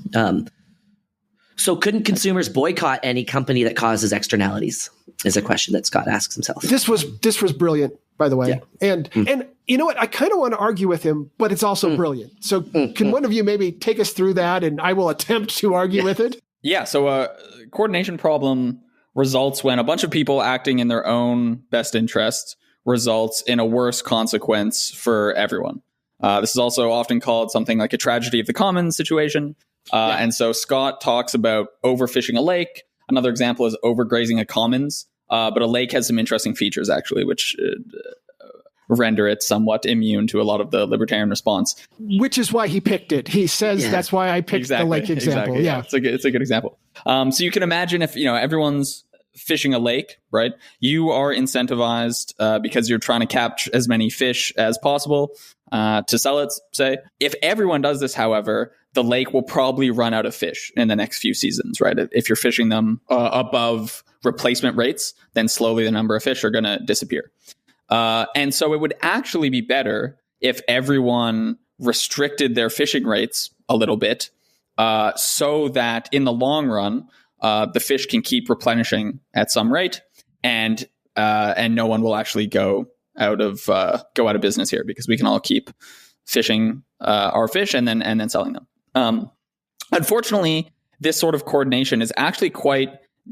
So couldn't consumers boycott any company that causes externalities? Is a question that Scott asks himself. This was brilliant, by the way. Yeah. And you know what? I kind of want to argue with him, but it's also brilliant. So can one of you maybe take us through that, and I will attempt to argue with it? Yeah. So a coordination problem results when a bunch of people acting in their own best interest results in a worse consequence for everyone. This is also often called something like a tragedy of the commons situation. And so Scott talks about overfishing a lake. Another example is overgrazing a commons. But a lake has some interesting features, actually, which render it somewhat immune to a lot of the libertarian response. Which is why he picked it. He says that's why I picked the lake example. Exactly. Yeah, it's a good example. So you can imagine if everyone's fishing a lake, right? You are incentivized because you're trying to catch as many fish as possible to sell it, say. If everyone does this, however, the lake will probably run out of fish in the next few seasons, right? If you're fishing them above replacement rates, then slowly the number of fish are going to disappear. And so it would actually be better if everyone restricted their fishing rates a little bit so that in the long run, the fish can keep replenishing at some rate, and no one will actually go out of business here, because we can all keep fishing our fish and then selling them. Unfortunately, this sort of coordination is actually quite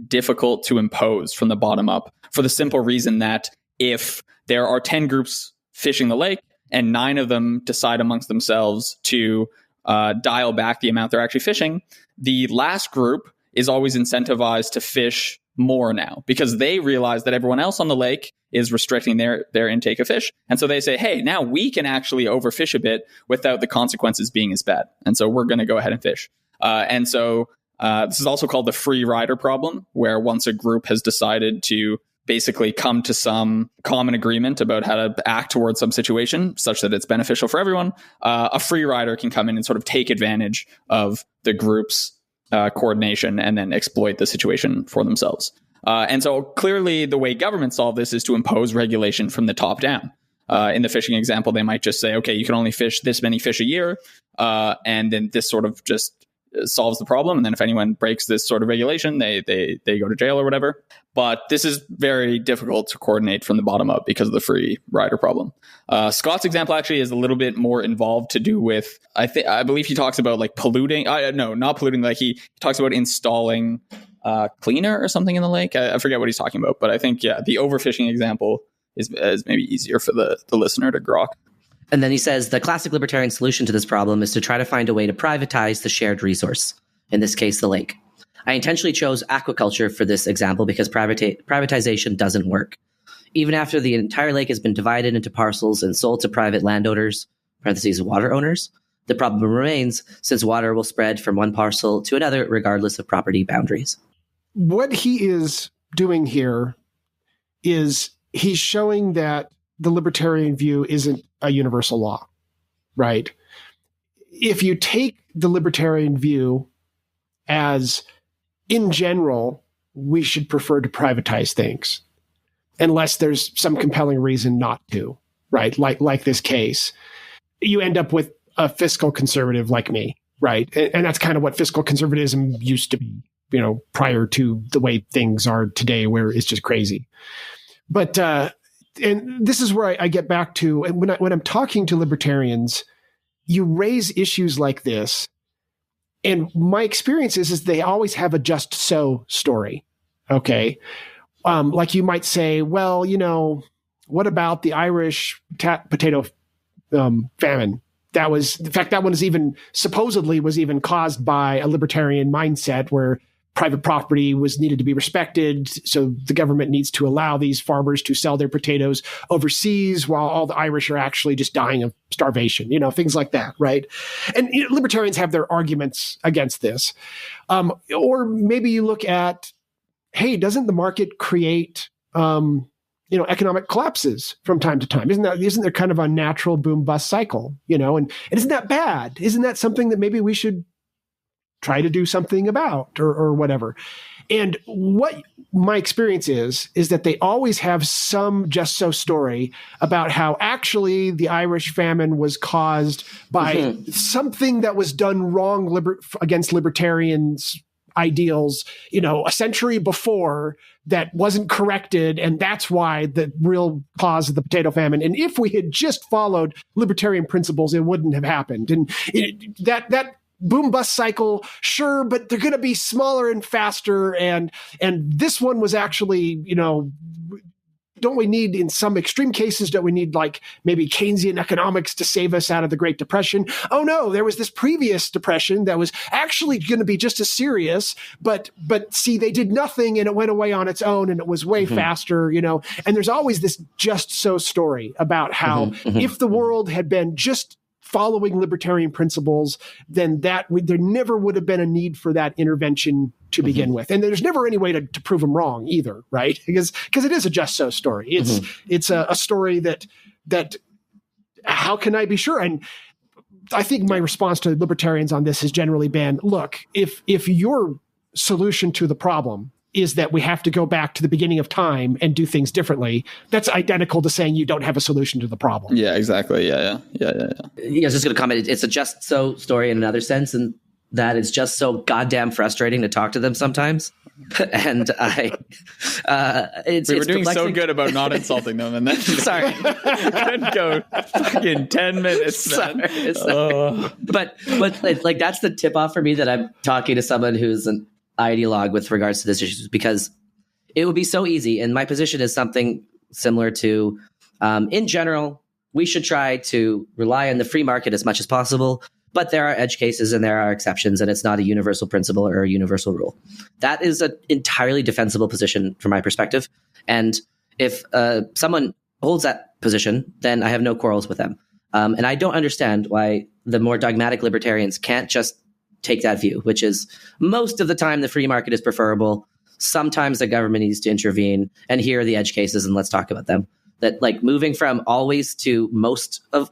difficult to impose from the bottom up, for the simple reason that if there are 10 groups fishing the lake and 9 of them decide amongst themselves to dial back the amount they're actually fishing, the last group is always incentivized to fish more now, because they realize that everyone else on the lake is restricting their intake of fish. And so they say, hey, now we can actually overfish a bit without the consequences being as bad. And so we're going to go ahead and fish. And so this is also called the free rider problem, where once a group has decided to basically come to some common agreement about how to act towards some situation such that it's beneficial for everyone, a free rider can come in and sort of take advantage of the group's coordination and then exploit the situation for themselves. And so clearly the way governments solve this is to impose regulation from the top down. In the fishing example, they might just say, okay, you can only fish this many fish a year. And then this sort of just solves the problem. And then if anyone breaks this sort of regulation, they go to jail or whatever. But this is very difficult to coordinate from the bottom up because of the free rider problem. Scott's example actually is a little bit more involved, to do with, I believe he talks about like polluting. No, not polluting. Like he talks about installing cleaner or something in the lake. I forget what he's talking about, but I think, the overfishing example is maybe easier for the listener to grok. And then he says the classic libertarian solution to this problem is to try to find a way to privatize the shared resource, in this case, the lake. I intentionally chose aquaculture for this example because privatization doesn't work. Even after the entire lake has been divided into parcels and sold to private landowners, parentheses, water owners, the problem remains, since water will spread from one parcel to another regardless of property boundaries. What he is doing here is he's showing that the libertarian view isn't a universal law, right? If you take the libertarian view as, in general, we should prefer to privatize things, unless there's some compelling reason not to, right? Like this case, you end up with a fiscal conservative like me, right? And that's kind of what fiscal conservatism used to be, prior to the way things are today, where it's just crazy. But and this is where I get back to when I'm talking to libertarians, you raise issues like this, and my experience is they always have a just so story. Okay, like you might say, well, what about the Irish potato famine? That was, in fact, that one is even supposedly was even caused by a libertarian mindset where private property was needed to be respected. So the government needs to allow these farmers to sell their potatoes overseas while all the Irish are actually just dying of starvation, things like that. Right. And libertarians have their arguments against this. Or maybe you look at, hey, doesn't the market create economic collapses from time to time. Isn't there kind of a natural boom bust cycle, and isn't that bad? Isn't that something that maybe we should try to do something about or whatever? And what my experience is that they always have some just so story about how actually the Irish famine was caused by something that was done wrong against libertarians' ideals, a century before that wasn't corrected. And that's why the real cause of the potato famine. And if we had just followed libertarian principles, it wouldn't have happened. And that boom bust cycle, sure, but they're going to be smaller and faster. And this one was actually, don't we need, in some extreme cases, don't we need like maybe Keynesian economics to save us out of the Great Depression? Oh no, there was this previous depression that was actually going to be just as serious, but see, they did nothing and it went away on its own and it was way faster, and there's always this just so story about how if the world had been just following libertarian principles, then there never would have been a need for that intervention to begin with. And there's never any way to prove them wrong either, right? Because it is a just so story. It's a story that how can I be sure? And I think my response to libertarians on this has generally been, look, if your solution to the problem is that we have to go back to the beginning of time and do things differently, that's identical to saying you don't have a solution to the problem. Yeah, exactly. Yeah. I was just going to comment. It's a just so story in another sense, and that it's just so goddamn frustrating to talk to them sometimes. And we were doing so good about not insulting them, and then sorry, couldn't go fucking 10 minutes. Sorry. But like that's the tip off for me that I'm talking to someone who's an ideologue with regards to this issue, because it would be so easy. And my position is something similar to, in general, we should try to rely on the free market as much as possible, but there are edge cases and there are exceptions, and it's not a universal principle or a universal rule. That is an entirely defensible position from my perspective. And if someone holds that position, then I have no quarrels with them. And I don't understand why the more dogmatic libertarians can't just take that view, which is most of the time the free market is preferable. Sometimes the government needs to intervene, and here are the edge cases, and let's talk about them. That like moving from always to most of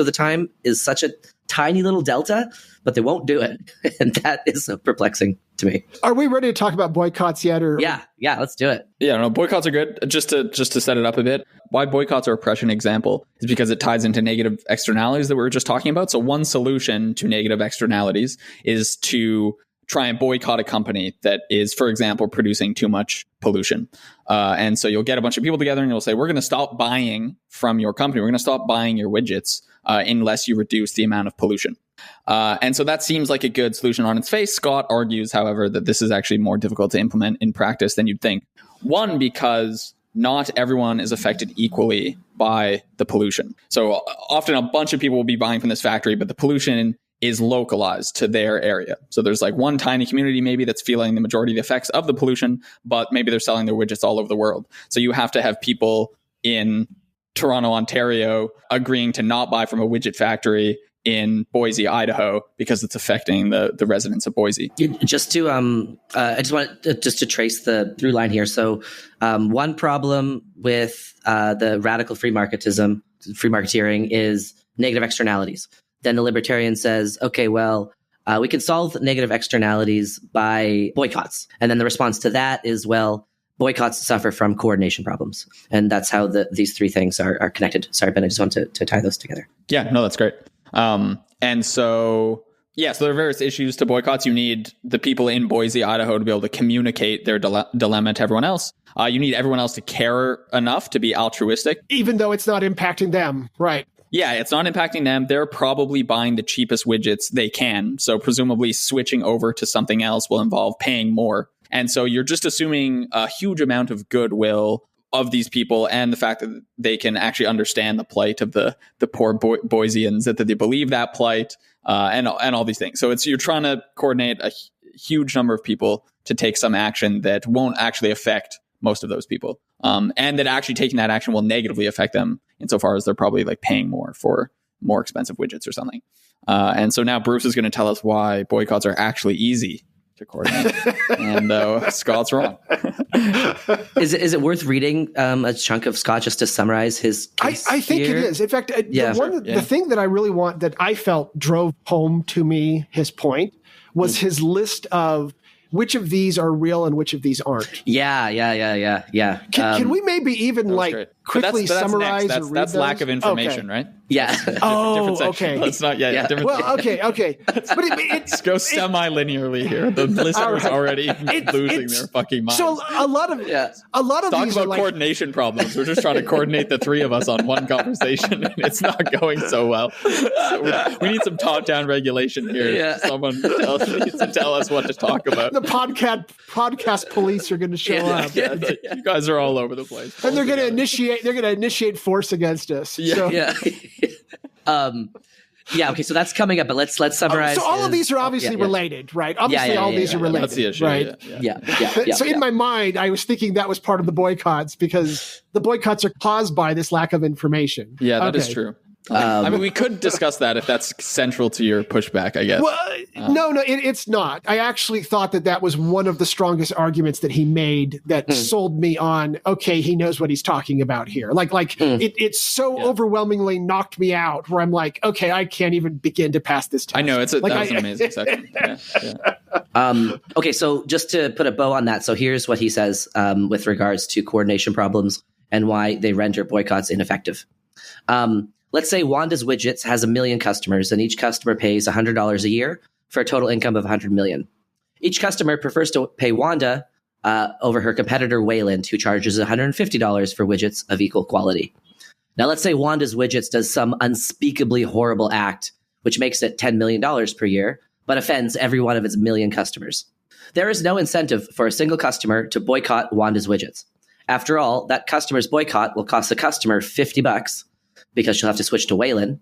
the time is such a tiny little delta, but they won't do it, and that is so perplexing to me. Are we ready to talk about boycotts yet? Or yeah, let's do it. Yeah, no, boycotts are good. Just to set it up a bit, why boycotts are a prescient example is because it ties into negative externalities that we were just talking about. So one solution to negative externalities is to try and boycott a company that is, for example, producing too much pollution. And so you'll get a bunch of people together and you'll say, we're going to stop buying from your company. We're going to stop buying your widgets unless you reduce the amount of pollution. And so that seems like a good solution on its face. Scott argues, however, that this is actually more difficult to implement in practice than you'd think. One, because not everyone is affected equally by the pollution. So often a bunch of people will be buying from this factory, but the pollution is localized to their area. So there's like one tiny community maybe that's feeling the majority of the effects of the pollution, but maybe they're selling their widgets all over the world. So you have to have people in Toronto, Ontario agreeing to not buy from a widget factory in Boise, Idaho, because it's affecting the residents of Boise. Just to, I just want to trace the through line here. So one problem with the radical free marketeering is negative externalities. Then the libertarian says, okay, well, we can solve negative externalities by boycotts. And then the response to that is, well, boycotts suffer from coordination problems. And that's how these three things are connected. Sorry, Ben, I just want to tie those together. Yeah, no, that's great. And so, yeah, so there are various issues to boycotts. You need the people in Boise, Idaho to be able to communicate their dilemma to everyone else. You need everyone else to care enough to be altruistic. Even though it's not impacting them, right? Yeah, it's not impacting them. They're probably buying the cheapest widgets they can. So presumably switching over to something else will involve paying more. And so you're just assuming a huge amount of goodwill of these people and the fact that they can actually understand the plight of the poor Boiseans, that they believe that plight and all these things. So you're trying to coordinate a huge number of people to take some action that won't actually affect most of those people. And that actually taking that action will negatively affect them insofar as they're probably like paying more for more expensive widgets or something. And so now Bruce is going to tell us why boycotts are actually easy to coordinate. And Scott's wrong. Is it worth reading a chunk of Scott just to summarize his case I think here? it is. In fact, the thing that I really want, that I felt drove home to me his point, was his list of which of these are real and which of these aren't. Yeah. Can we maybe even quickly summarize? That's lack of information, right? Yeah. Okay. Let's not. Different well, okay. But let's go semi-linearly here. The listeners already losing their fucking minds. So a lot of talk these about are coordination problems. We're just trying to coordinate the three of us on one conversation, and it's not going so well. So we need some top-down regulation here. Yeah. Someone needs to tell us what to talk about. The podcast police are going to show up. You guys are all over the place, and they're going to initiate force against us. Okay, so that's coming up, but let's summarize. So all of these are obviously related, right? Obviously, all these are related. That's the issue, right? So in my mind, I was thinking that was part of the boycotts, because the boycotts are caused by this lack of information. Yeah, that is true. I mean, we could discuss that if that's central to your pushback, I guess. Well, no, it's not. I actually thought that was one of the strongest arguments that he made that sold me on, okay, he knows what he's talking about here. It's so overwhelmingly knocked me out where I'm like, okay, I can't even begin to pass this test. I know, that was an amazing section. Okay, so just to put a bow on that, so here's what he says with regards to coordination problems and why they render boycotts ineffective. Let's say Wanda's Widgets has 1 million customers, and each customer pays $100 a year for a total income of $100 million. Each customer prefers to pay Wanda over her competitor Wayland, who charges $150 for widgets of equal quality. Now, let's say Wanda's Widgets does some unspeakably horrible act, which makes it $10 million per year, but offends every one of its 1 million customers. There is no incentive for a single customer to boycott Wanda's Widgets. After all, that customer's boycott will cost the customer $50, because she'll have to switch to Wayland,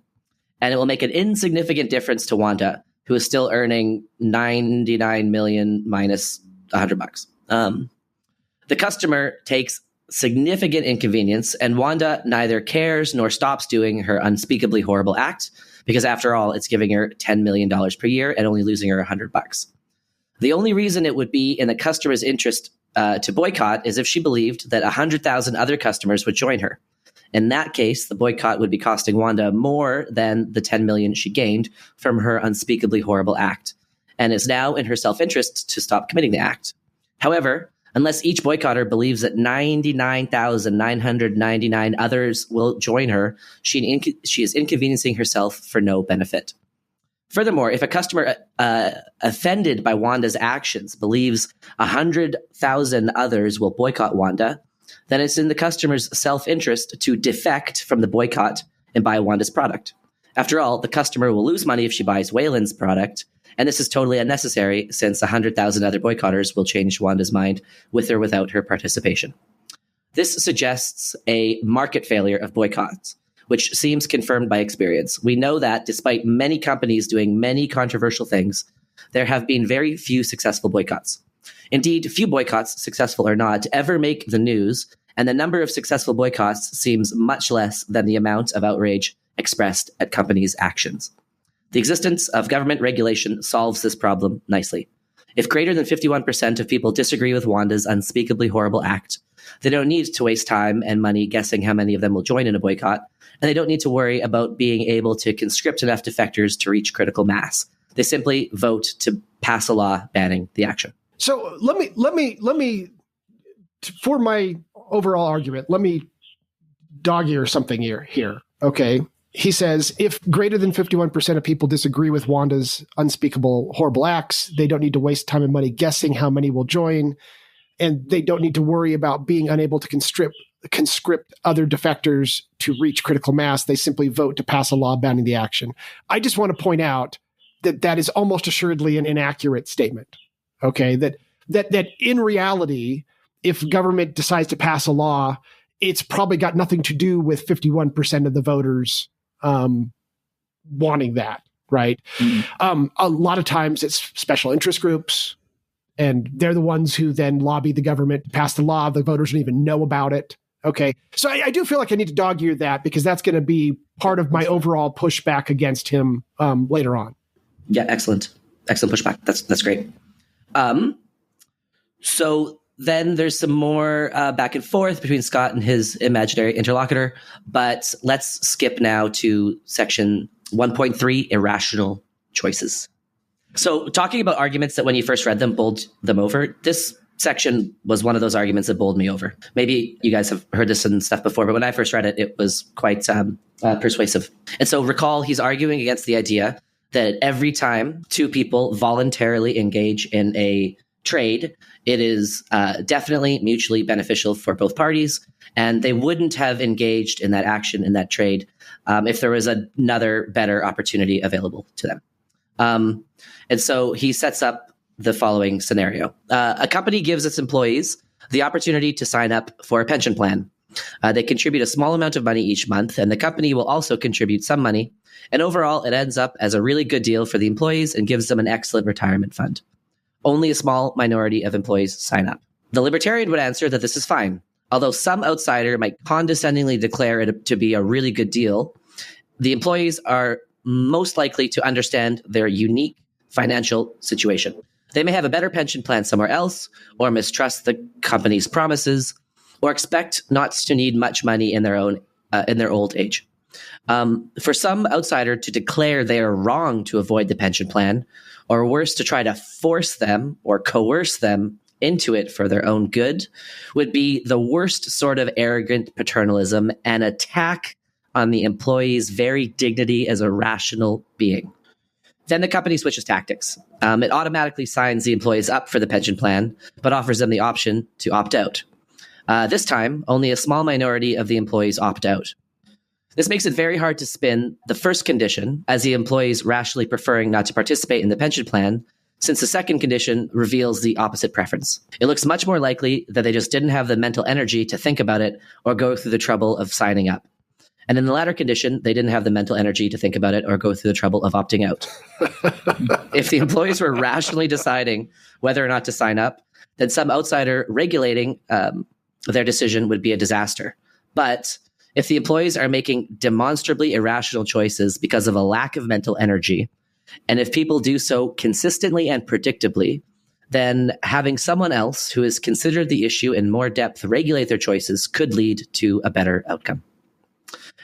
and it will make an insignificant difference to Wanda, who is still earning $99 million minus $100. The customer takes significant inconvenience, and Wanda neither cares nor stops doing her unspeakably horrible act, because after all, it's giving her $10 million per year and only losing her $100. The only reason it would be in the customer's interest to boycott is if she believed that 100,000 other customers would join her. In that case, the boycott would be costing Wanda more than the $10 million she gained from her unspeakably horrible act, and is now in her self-interest to stop committing the act. However, unless each boycotter believes that 99,999 others will join her, she is inconveniencing herself for no benefit. Furthermore, if a customer offended by Wanda's actions believes 100,000 others will boycott Wanda, then it's in the customer's self-interest to defect from the boycott and buy Wanda's product. After all, the customer will lose money if she buys Wayland's product, and this is totally unnecessary since 100,000 other boycotters will change Wanda's mind with or without her participation. This suggests a market failure of boycotts, which seems confirmed by experience. We know that despite many companies doing many controversial things, there have been very few successful boycotts. Indeed, few boycotts, successful or not, ever make the news, and the number of successful boycotts seems much less than the amount of outrage expressed at companies' actions. The existence of government regulation solves this problem nicely. If greater than 51% of people disagree with Wanda's unspeakably horrible act, they don't need to waste time and money guessing how many of them will join in a boycott, and they don't need to worry about being able to conscript enough defectors to reach critical mass. They simply vote to pass a law banning the action. So let me, for my overall argument, let me dog ear something here. Okay. He says, if greater than 51% of people disagree with Wanda's unspeakable, horrible acts, they don't need to waste time and money guessing how many will join, and they don't need to worry about being unable to conscript other defectors to reach critical mass. They simply vote to pass a law banning the action. I just want to point out that is almost assuredly an inaccurate statement. Okay, that in reality, if government decides to pass a law, it's probably got nothing to do with 51% of the voters wanting that, right? Mm-hmm. A lot of times it's special interest groups, and they're the ones who then lobby the government to pass the law. The voters don't even know about it. Okay, so I do feel like I need to dog ear that, because that's going to be part of my overall pushback against him later on. Yeah, excellent pushback. That's great. So then there's some more back and forth between Scott and his imaginary interlocutor, but let's skip now to section 1.3, Irrational Choices. So talking about arguments that when you first read them, bowled them over, this section was one of those arguments that bowled me over. Maybe you guys have heard this and stuff before, but when I first read it, it was quite persuasive. And so recall, he's arguing against the idea that every time two people voluntarily engage in a trade, it is definitely mutually beneficial for both parties, and they wouldn't have engaged in that action, in that trade, if there was another better opportunity available to them. And so he sets up the following scenario. A company gives its employees the opportunity to sign up for a pension plan. They contribute a small amount of money each month, and the company will also contribute some money. And overall, it ends up as a really good deal for the employees and gives them an excellent retirement fund. Only a small minority of employees sign up. The libertarian would answer that this is fine. Although some outsider might condescendingly declare it to be a really good deal, the employees are most likely to understand their unique financial situation. They may have a better pension plan somewhere else, or mistrust the company's promises, or expect not to need much money in their old age. For some outsider to declare they are wrong to avoid the pension plan, or worse, to try to force them or coerce them into it for their own good, would be the worst sort of arrogant paternalism and attack on the employee's very dignity as a rational being. Then the company switches tactics. It automatically signs the employees up for the pension plan, but offers them the option to opt out. This time, only a small minority of the employees opt out. This makes it very hard to spin the first condition as the employees rationally preferring not to participate in the pension plan, since the second condition reveals the opposite preference. It looks much more likely that they just didn't have the mental energy to think about it or go through the trouble of signing up. And in the latter condition, they didn't have the mental energy to think about it or go through the trouble of opting out. If the employees were rationally deciding whether or not to sign up, then some outsider regulating their decision would be a disaster. But if the employees are making demonstrably irrational choices because of a lack of mental energy, and if people do so consistently and predictably, then having someone else who has considered the issue in more depth regulate their choices could lead to a better outcome.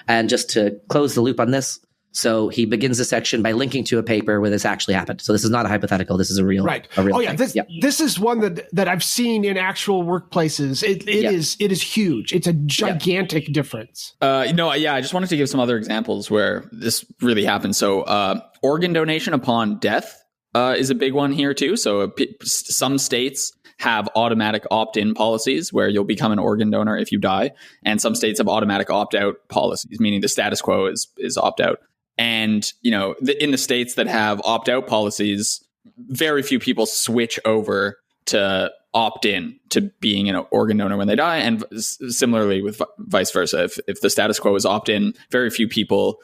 And just to close the loop on this, so he begins the section by linking to a paper where this actually happened. So this is not a hypothetical. This is a real, right. A real thing. This is one that I've seen in actual workplaces. It is huge. It's a gigantic difference. I just wanted to give some other examples where this really happens. So organ donation upon death is a big one here too. So some states have automatic opt-in policies where you'll become an organ donor if you die. And some states have automatic opt-out policies, meaning the status quo is opt-out. And, in the states that have opt-out policies, very few people switch over to opt-in to being an organ donor when they die. And similarly with vice versa. If the status quo is opt-in, very few people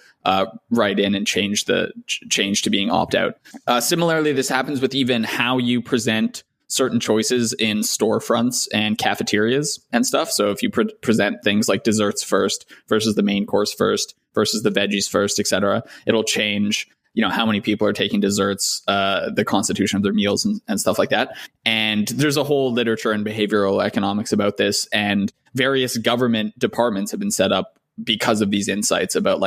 write in and change to being opt-out. Similarly, this happens with even how you present certain choices in storefronts and cafeterias and stuff. So if you present things like desserts first versus the main course first versus the veggies first, etc., it'll change, how many people are taking desserts, the constitution of their meals and stuff like that. And there's a whole literature in behavioral economics about this, and various government departments have been set up because of these insights about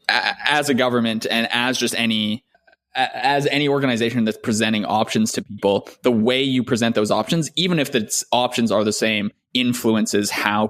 as a government and as any organization that's presenting options to people, the way you present those options, even if the options are the same, influences how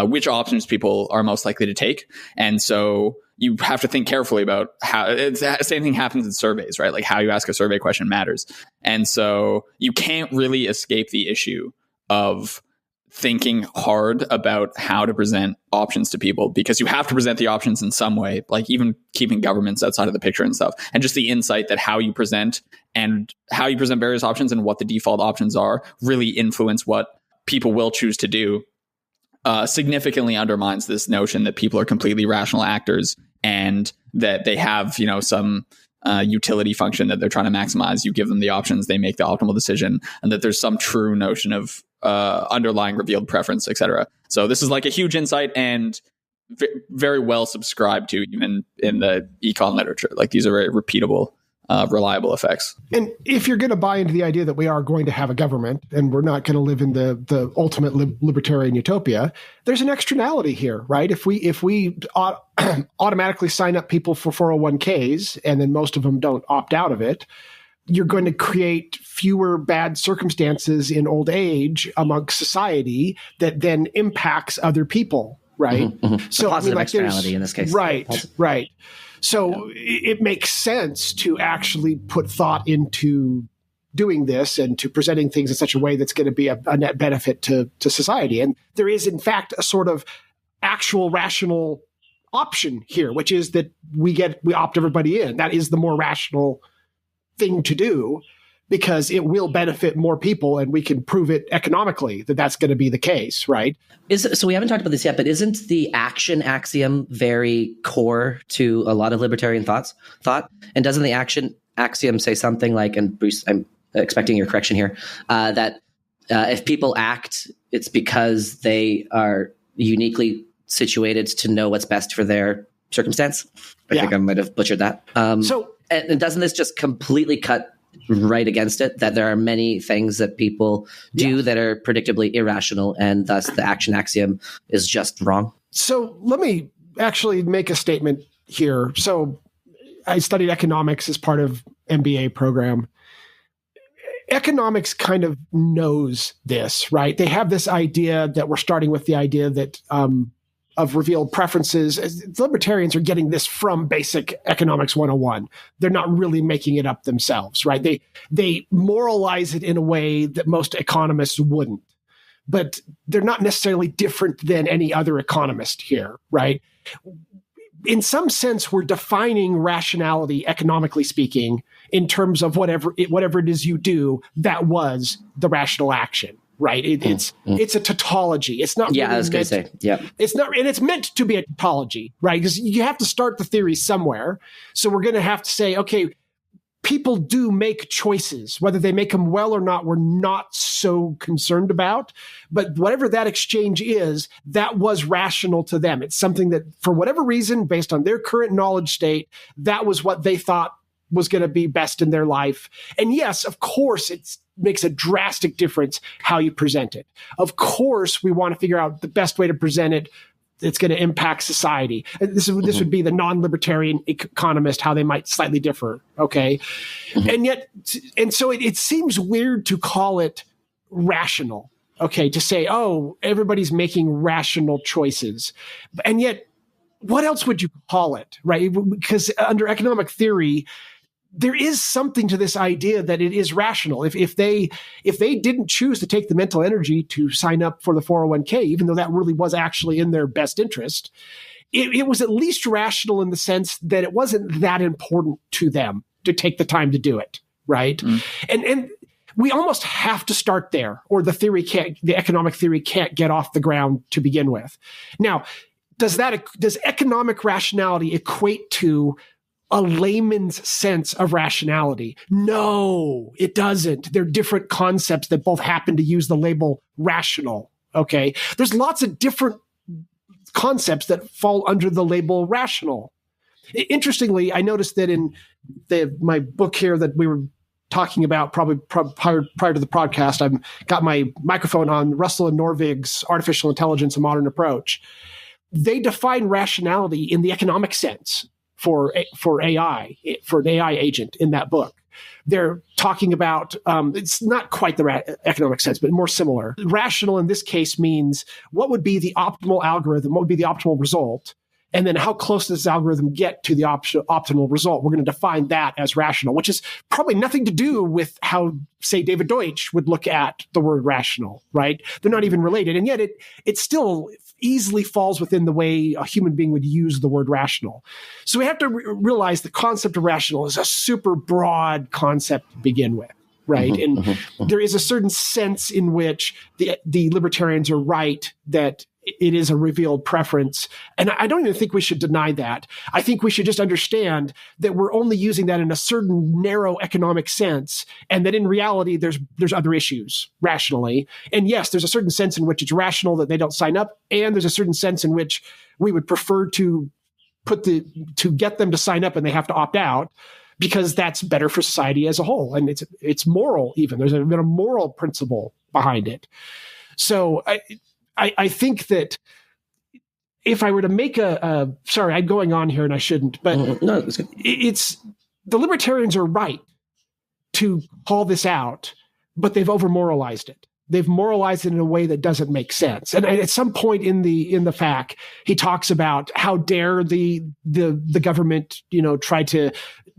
which options people are most likely to take. And so you have to think carefully about how the same thing happens in surveys, right? Like how you ask a survey question matters. And so you can't really escape the issue of thinking hard about how to present options to people, because you have to present the options in some way, like even keeping governments outside of the picture and stuff. And just the insight that how you present various options and what the default options are really influence what people will choose to do, significantly undermines this notion that people are completely rational actors and that they have, some utility function that they're trying to maximize. You give them the options, they make the optimal decision, and that there's some true notion of underlying revealed preference, etc. So this is like a huge insight and very well subscribed to even in the econ literature. Like these are very repeatable reliable effects. And if you're going to buy into the idea that we are going to have a government and we're not going to live in the ultimate libertarian utopia, there's an externality here, right? If we automatically sign up people for 401ks and then most of them don't opt out of it, you're going to create fewer bad circumstances in old age amongst society that then impacts other people, right? So positive externality in this case. Right. So it makes sense to actually put thought into doing this and to presenting things in such a way that's going to be a net benefit to society. And there is, in fact, a sort of actual rational option here, which is that we opt everybody in. That is the more rational thing to do because it will benefit more people and we can prove it economically that that's going to be the case, right? So we haven't talked about this yet, but isn't the action axiom very core to a lot of libertarian thought? And doesn't the action axiom say something like, and Bruce, I'm expecting your correction here, that if people act, it's because they are uniquely situated to know what's best for their circumstance? I think I might have butchered that. And doesn't this just completely cut right against it, that there are many things that people do that are predictably irrational, and thus the action axiom is just wrong? So let me actually make a statement here. So I studied economics as part of MBA program. Economics kind of knows this, right? They have this idea that we're starting with the idea that of revealed preferences. Libertarians are getting this from basic economics 101. They're not really making it up themselves, right? They moralize it in a way that most economists wouldn't, but they're not necessarily different than any other economist here, right? In some sense, we're defining rationality, economically speaking, in terms of whatever it is you do, that was the rational action. Right. It's a tautology. It's not. Yeah, really I was going to say. Yeah. It's not, and it's meant to be a tautology, right? Because you have to start the theory somewhere. So we're going to have to say, okay, people do make choices. Whether they make them well or not, we're not so concerned about. But whatever that exchange is, that was rational to them. It's something that, for whatever reason, based on their current knowledge state, that was what they thought was going to be best in their life. And yes, of course, it makes a drastic difference how you present it. Of course, we want to figure out the best way to present it that's going to impact society. And this would be the non-libertarian economist, how they might slightly differ, okay? And so it seems weird to call it rational, okay, to say, oh, everybody's making rational choices. And yet, what else would you call it, right? Because under economic theory, there is something to this idea that it is rational. If they didn't choose to take the mental energy to sign up for the 401k, even though that really was actually in their best interest, it was at least rational in the sense that it wasn't that important to them to take the time to do it, right? And we almost have to start there, or the economic theory can't get off the ground to begin with. Now, does economic rationality equate to a layman's sense of rationality? No, it doesn't. They're different concepts that both happen to use the label rational. Okay. There's lots of different concepts that fall under the label rational. Interestingly, I noticed that in my book here that we were talking about probably prior to the podcast, I've got my microphone on Russell and Norvig's Artificial Intelligence, A Modern Approach. They define rationality in the economic sense for AI, for an AI agent in that book. They're talking about, it's not quite the economic sense, but more similar. Rational in this case means what would be the optimal algorithm, what would be the optimal result, and then how close does this algorithm get to the optimal result. We're going to define that as rational, which is probably nothing to do with how, say, David Deutsch would look at the word rational, right? They're not even related. And yet it still easily falls within the way a human being would use the word rational. So we have to realize the concept of rational is a super broad concept to begin with, right? There is a certain sense in which the libertarians are right that it is a revealed preference. And I don't even think we should deny that. I think we should just understand that we're only using that in a certain narrow economic sense, and that in reality, there's other issues rationally. And yes, there's a certain sense in which it's rational that they don't sign up, and there's a certain sense in which we would prefer to get them to sign up and they have to opt out. because that's better for society as a whole. And it's moral even. There's been a moral principle behind it. So I think that if I were to make sorry, I'm going on here and I shouldn't, but no, it's the libertarians are right to call this out, but they've over-moralized it. They've moralized it in a way that doesn't make sense. And at some point in the FAQ, he talks about how dare the government, try to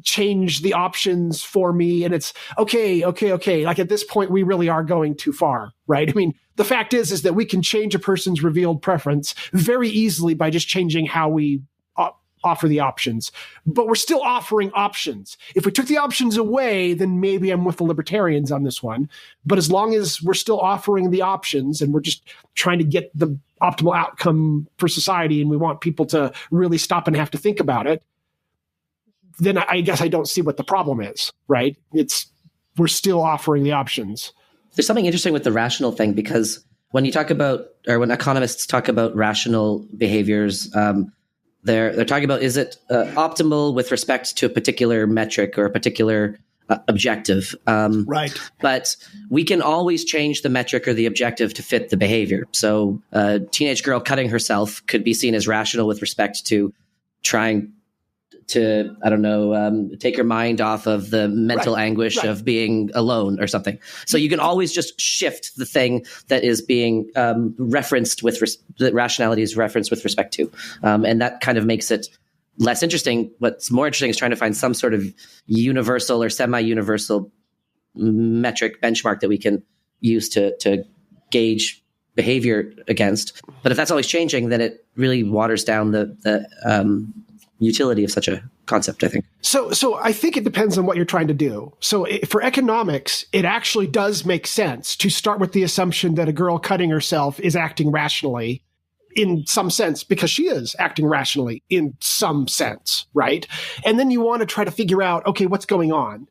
change the options for me. And it's okay. Like at this point, we really are going too far, right? I mean, the fact is that we can change a person's revealed preference very easily by just changing how we offer the options, but we're still offering options. If we took the options away, then maybe I'm with the libertarians on this one. But as long as we're still offering the options and we're just trying to get the optimal outcome for society and we want people to really stop and have to think about it, then I guess I don't see what the problem is, right? We're still offering the options. There's something interesting with the rational thing, because when you talk about, or when economists talk about rational behaviors, they're talking about, is it optimal with respect to a particular metric or a particular objective? Right. But we can always change the metric or the objective to fit the behavior. So a teenage girl cutting herself could be seen as rational with respect to trying to, take her mind off of the mental anguish of being alone or something. So you can always just shift the thing that is being referenced that rationality is referenced with respect to. And that kind of makes it less interesting. What's more interesting is trying to find some sort of universal or semi-universal metric benchmark that we can use to gauge behavior against. But if that's always changing, then it really waters down the utility of such a concept, I think. So I think it depends on what you're trying to do. So for economics, it actually does make sense to start with the assumption that a girl cutting herself is acting rationally in some sense, because she is acting rationally in some sense, right? And then you want to try to figure out, okay, what's going on?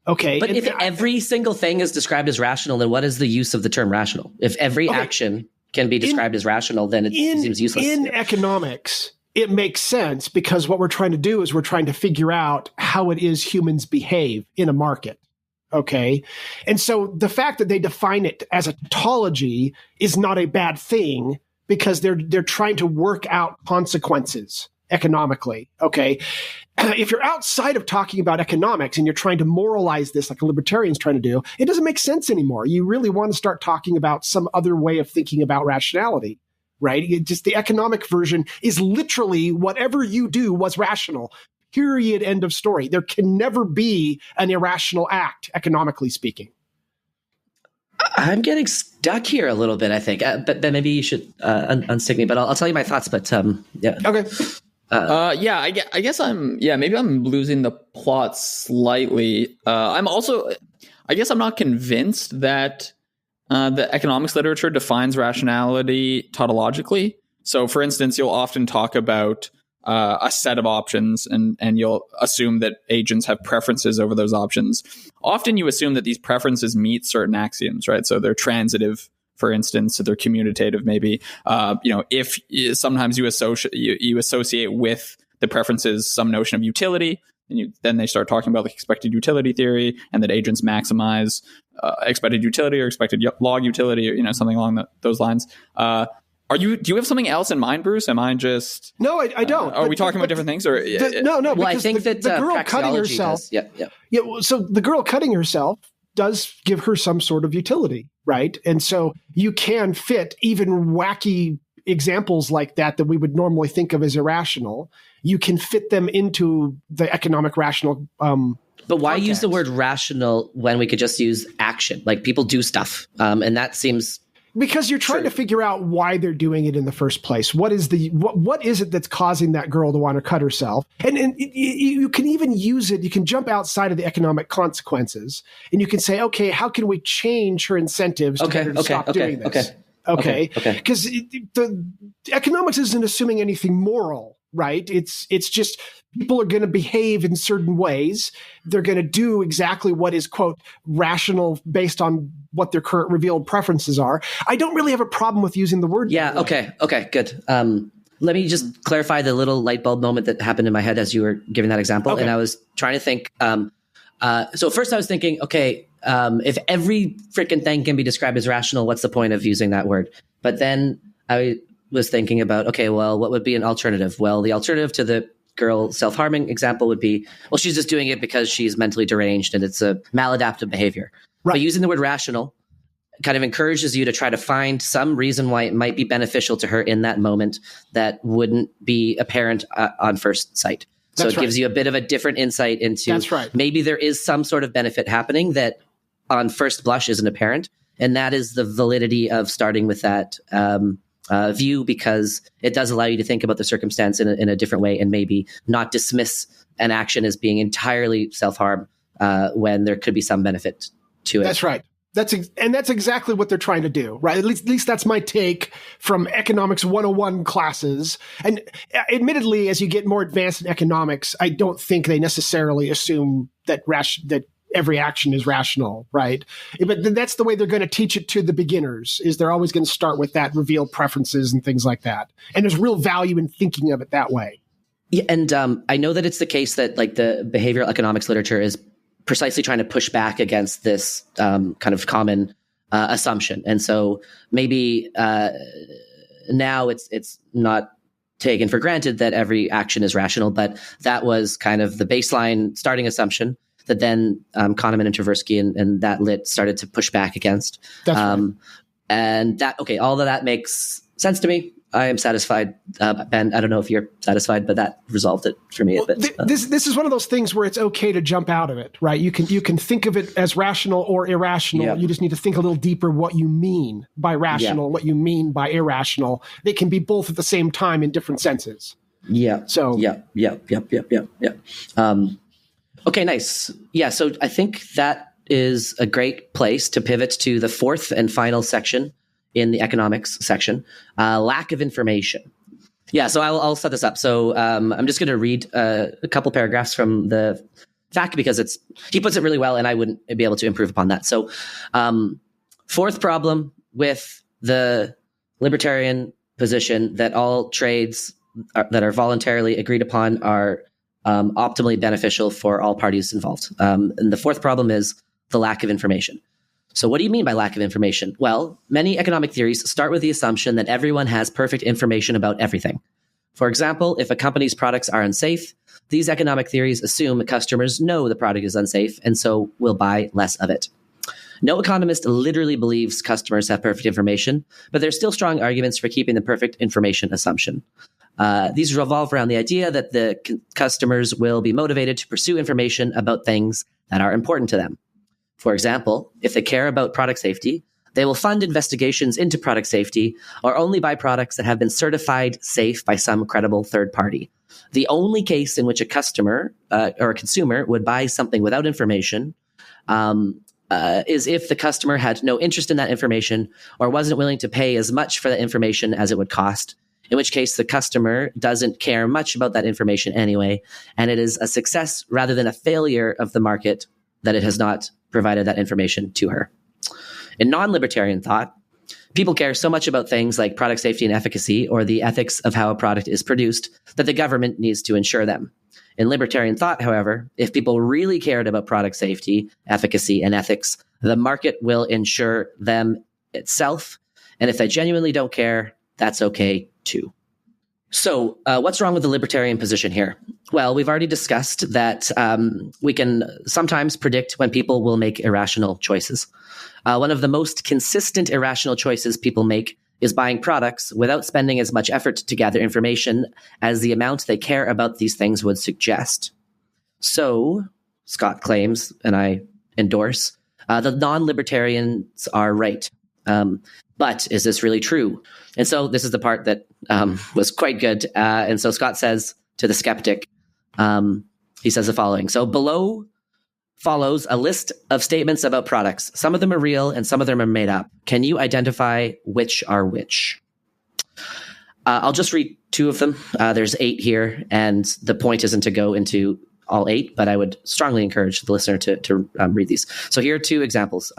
Okay. But if every single thing is described as rational, then what is the use of the term rational? If every action can be described as rational, then it seems useless. In economics, it makes sense, because what we're trying to do is we're trying to figure out how it is humans behave in a market. Okay. And so the fact that they define it as a tautology is not a bad thing, because they're trying to work out consequences economically. Okay. If you're outside of talking about economics and you're trying to moralize this like a libertarian's trying to do, it doesn't make sense anymore. You really want to start talking about some other way of thinking about rationality. Right? Just the economic version is literally whatever you do was rational. Period. End of story. There can never be an irrational act, economically speaking. I'm getting stuck here a little bit, I think. But maybe you should unstick me. But I'll tell you my thoughts. But yeah. Okay. I guess maybe I'm losing the plot slightly. I'm not convinced that the economics literature defines rationality tautologically. So, for instance, you'll often talk about a set of options, and you'll assume that agents have preferences over those options. Often you assume that these preferences meet certain axioms, right? So they're transitive, for instance, so they're commutative, maybe. If sometimes you associate with the preferences some notion of utility, and then they start talking about like expected utility theory, and that agents maximize expected utility or expected log utility, or something along those lines. Do you have something else in mind, Bruce? Am I just no? I don't. Are we talking about different things, or no? Well, I think that the girl cutting herself. Yeah. So the girl cutting herself does give her some sort of utility, right? And so you can fit even wacky examples like that we would normally think of as irrational. You can fit them into the economic rational. But why context. Use the word rational when we could just use action? Like people do stuff, and that seems because you're trying to figure out why they're doing it in the first place. What is it that's causing that girl to want to cut herself? And you can even use it. You can jump outside of the economic consequences, and you can say, okay, how can we change her incentives to get her to stop doing this? Okay. Because the economics isn't assuming anything moral, right? It's just people are going to behave in certain ways. They're going to do exactly what is, quote, rational based on what their current revealed preferences are. I don't really have a problem with using the word. Yeah. Okay. Good. let me just clarify the little light bulb moment that happened in my head as you were giving that example. Okay. And I was trying to think. So first I was thinking, okay, if every freaking thing can be described as rational, what's the point of using that word? But then I was thinking about, okay, well, what would be an alternative? Well, the alternative to the girl self-harming example would be, well, she's just doing it because she's mentally deranged and it's a maladaptive behavior. Right. But using the word rational kind of encourages you to try to find some reason why it might be beneficial to her in that moment that wouldn't be apparent on first sight. So it gives you a bit of a different insight into maybe there is some sort of benefit happening that on first blush isn't apparent. And that is the validity of starting with that view, because it does allow you to think about the circumstance in a different way and maybe not dismiss an action as being entirely self-harm when there could be some benefit to it. That's right. That's exactly what they're trying to do, right? At least that's my take from economics 101 classes. And admittedly, as you get more advanced in economics, I don't think they necessarily assume that every action is rational, right? But that's the way they're going to teach it to the beginners, is they're always going to start with that, reveal preferences and things like that. And there's real value in thinking of it that way. Yeah, and I know that it's the case that like the behavioral economics literature is precisely trying to push back against this kind of common assumption. And so maybe now it's not taken for granted that every action is rational, but that was kind of the baseline starting assumption that then Kahneman and Tversky and that lit started to push back against. That's right. And that, okay, all of that makes sense to me. I am satisfied. Ben, I don't know if you're satisfied, but that resolved it for me a bit. This is one of those things where it's okay to jump out of it, right? You can think of it as rational or irrational. Yep. You just need to think a little deeper what you mean by rational, what you mean by irrational. They can be both at the same time in different senses. Yeah. So yeah. Okay, nice. Yeah, so I think that is a great place to pivot to the fourth and final section in the economics section, lack of information. Yeah, so I'll set this up. So I'm just going to read a couple paragraphs from the fact because he puts it really well, and I wouldn't be able to improve upon that. So fourth problem with the libertarian position that all trades that are voluntarily agreed upon are optimally beneficial for all parties involved. And the fourth problem is the lack of information. So what do you mean by lack of information? Well, many economic theories start with the assumption that everyone has perfect information about everything. For example, if a company's products are unsafe, these economic theories assume that customers know the product is unsafe and so will buy less of it. No economist literally believes customers have perfect information, but there's still strong arguments for keeping the perfect information assumption. These revolve around the idea that the customers will be motivated to pursue information about things that are important to them. For example, if they care about product safety, they will fund investigations into product safety or only buy products that have been certified safe by some credible third party. The only case in which a customer or a consumer would buy something without information is if the customer had no interest in that information or wasn't willing to pay as much for that information as it would cost, in which case the customer doesn't care much about that information anyway, and it is a success rather than a failure of the market that it has not provided that information to her. In non-libertarian thought, people care so much about things like product safety and efficacy or the ethics of how a product is produced that the government needs to ensure them. In libertarian thought, however, if people really cared about product safety, efficacy, and ethics, the market will ensure them itself. And if they genuinely don't care, that's okay too. So what's wrong with the libertarian position here? Well, we've already discussed that we can sometimes predict when people will make irrational choices. One of the most consistent irrational choices people make is buying products without spending as much effort to gather information as the amount they care about these things would suggest. So, Scott claims, and I endorse, the non-libertarians are right. But is this really true? And so this is the part that was quite good. And so Scott says to the skeptic, he says the following. So below follows a list of statements about products. Some of them are real and some of them are made up. Can you identify which are which? I'll just read two of them. There's 8 here, and the point isn't to go into all 8, but I would strongly encourage the listener to read these. So here are 2 examples.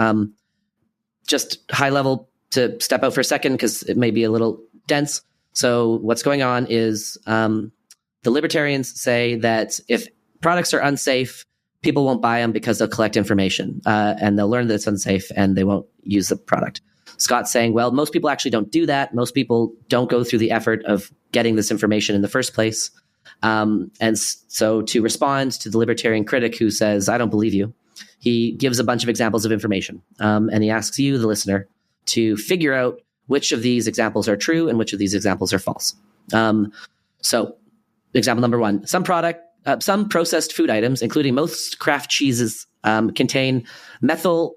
Just high level to step out for a second because it may be a little dense. So what's going on is the libertarians say that if products are unsafe, people won't buy them because they'll collect information and they'll learn that it's unsafe and they won't use the product. Scott's saying, well, most people actually don't do that. Most people don't go through the effort of getting this information in the first place. And so to respond to the libertarian critic who says, I don't believe you, he gives a bunch of examples of information. And he asks you, the listener, to figure out which of these examples are true and which of these examples are false. So example number one, some processed food items, including most Kraft cheeses, contain methyl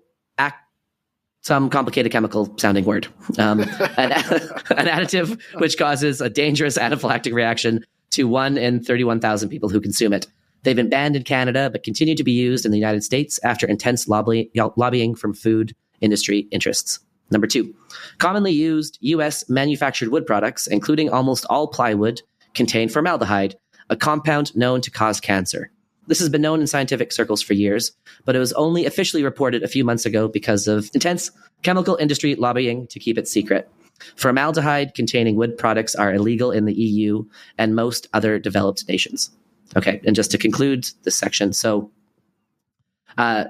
some complicated chemical sounding word, an additive which causes a dangerous anaphylactic reaction to 1 in 31,000 people who consume it. They've been banned in Canada, but continue to be used in the United States after intense lobbying from food industry interests. Number two, commonly used U.S. manufactured wood products, including almost all plywood, contain formaldehyde, a compound known to cause cancer. This has been known in scientific circles for years, but it was only officially reported a few months ago because of intense chemical industry lobbying to keep it secret. Formaldehyde-containing wood products are illegal in the EU and most other developed nations. Okay, and just to conclude this section, so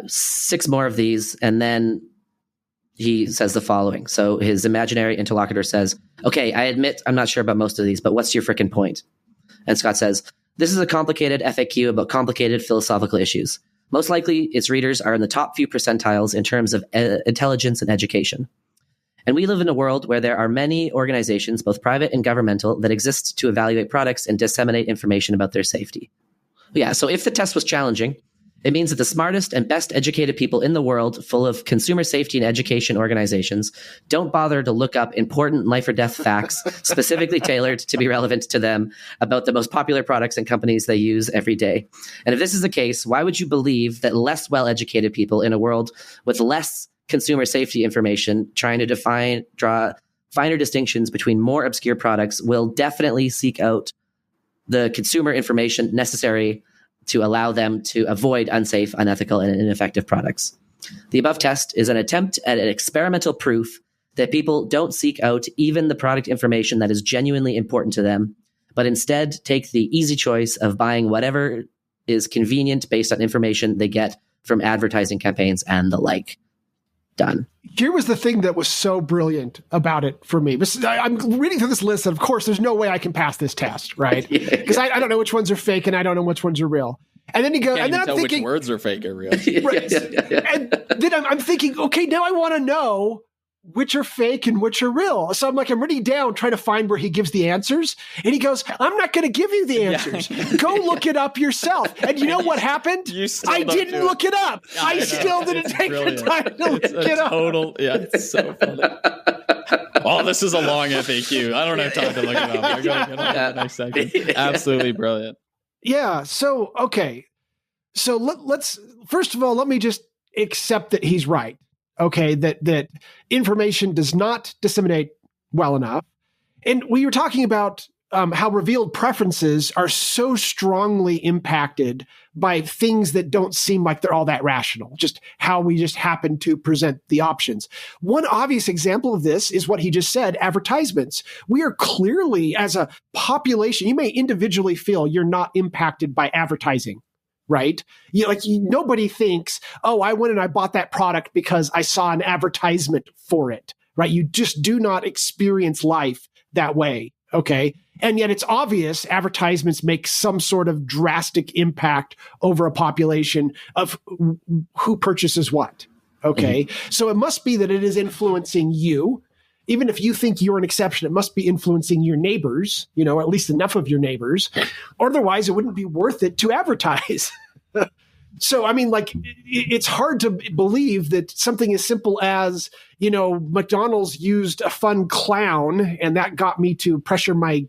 6 more of these, and then he says the following. So his imaginary interlocutor says, okay, I admit I'm not sure about most of these, but what's your frickin' point? And Scott says, this is a complicated FAQ about complicated philosophical issues. Most likely, its readers are in the top few percentiles in terms of intelligence and education. And we live in a world where there are many organizations, both private and governmental, that exist to evaluate products and disseminate information about their safety. Yeah, so if the test was challenging, it means that the smartest and best educated people in the world, full of consumer safety and education organizations, don't bother to look up important life or death facts specifically tailored to be relevant to them about the most popular products and companies they use every day. And if this is the case, why would you believe that less well-educated people in a world with less consumer safety information trying to draw finer distinctions between more obscure products will definitely seek out the consumer information necessary to allow them to avoid unsafe, unethical, and ineffective products? The above test is an attempt at an experimental proof that people don't seek out even the product information that is genuinely important to them, but instead take the easy choice of buying whatever is convenient based on information they get from advertising campaigns and the like. Done. Here was the thing that was so brilliant about it for me. I'm reading through this list, and of course, there's no way I can pass this test, right? Because I don't know which ones are fake, and I don't know which ones are real. And then you go, and then I'm thinking, which words are fake or real. Right. And then I'm thinking, okay, now I want to know which are fake and which are real. So I'm ready down trying to find where he gives the answers. And he goes, I'm not going to give you the answers. Go look it up yourself. And you know what happened? I didn't look it up. I still didn't take the time to look it up. It's so funny. Oh, this is a long FAQ. I don't have time to look it up. I got to get on to the next section. Absolutely brilliant. Yeah. So, okay. So let's, first of all, let me just accept that he's right. Okay, that information does not disseminate well enough. And we were talking about how revealed preferences are so strongly impacted by things that don't seem like they're all that rational, just how we just happen to present the options. One obvious example of this is what he just said, advertisements. We are clearly, as a population, you may individually feel you're not impacted by advertising. Right? Nobody thinks, oh, I went and I bought that product because I saw an advertisement for it, right? You just do not experience life that way, okay? And yet it's obvious advertisements make some sort of drastic impact over a population of who purchases what, okay? Mm-hmm. So it must be that it is influencing you. Even if you think you're an exception, it must be influencing your neighbors, or at least enough of your neighbors. Otherwise, it wouldn't be worth it to advertise. So, it's hard to believe that something as simple as, McDonald's used a fun clown, and that got me to pressure my,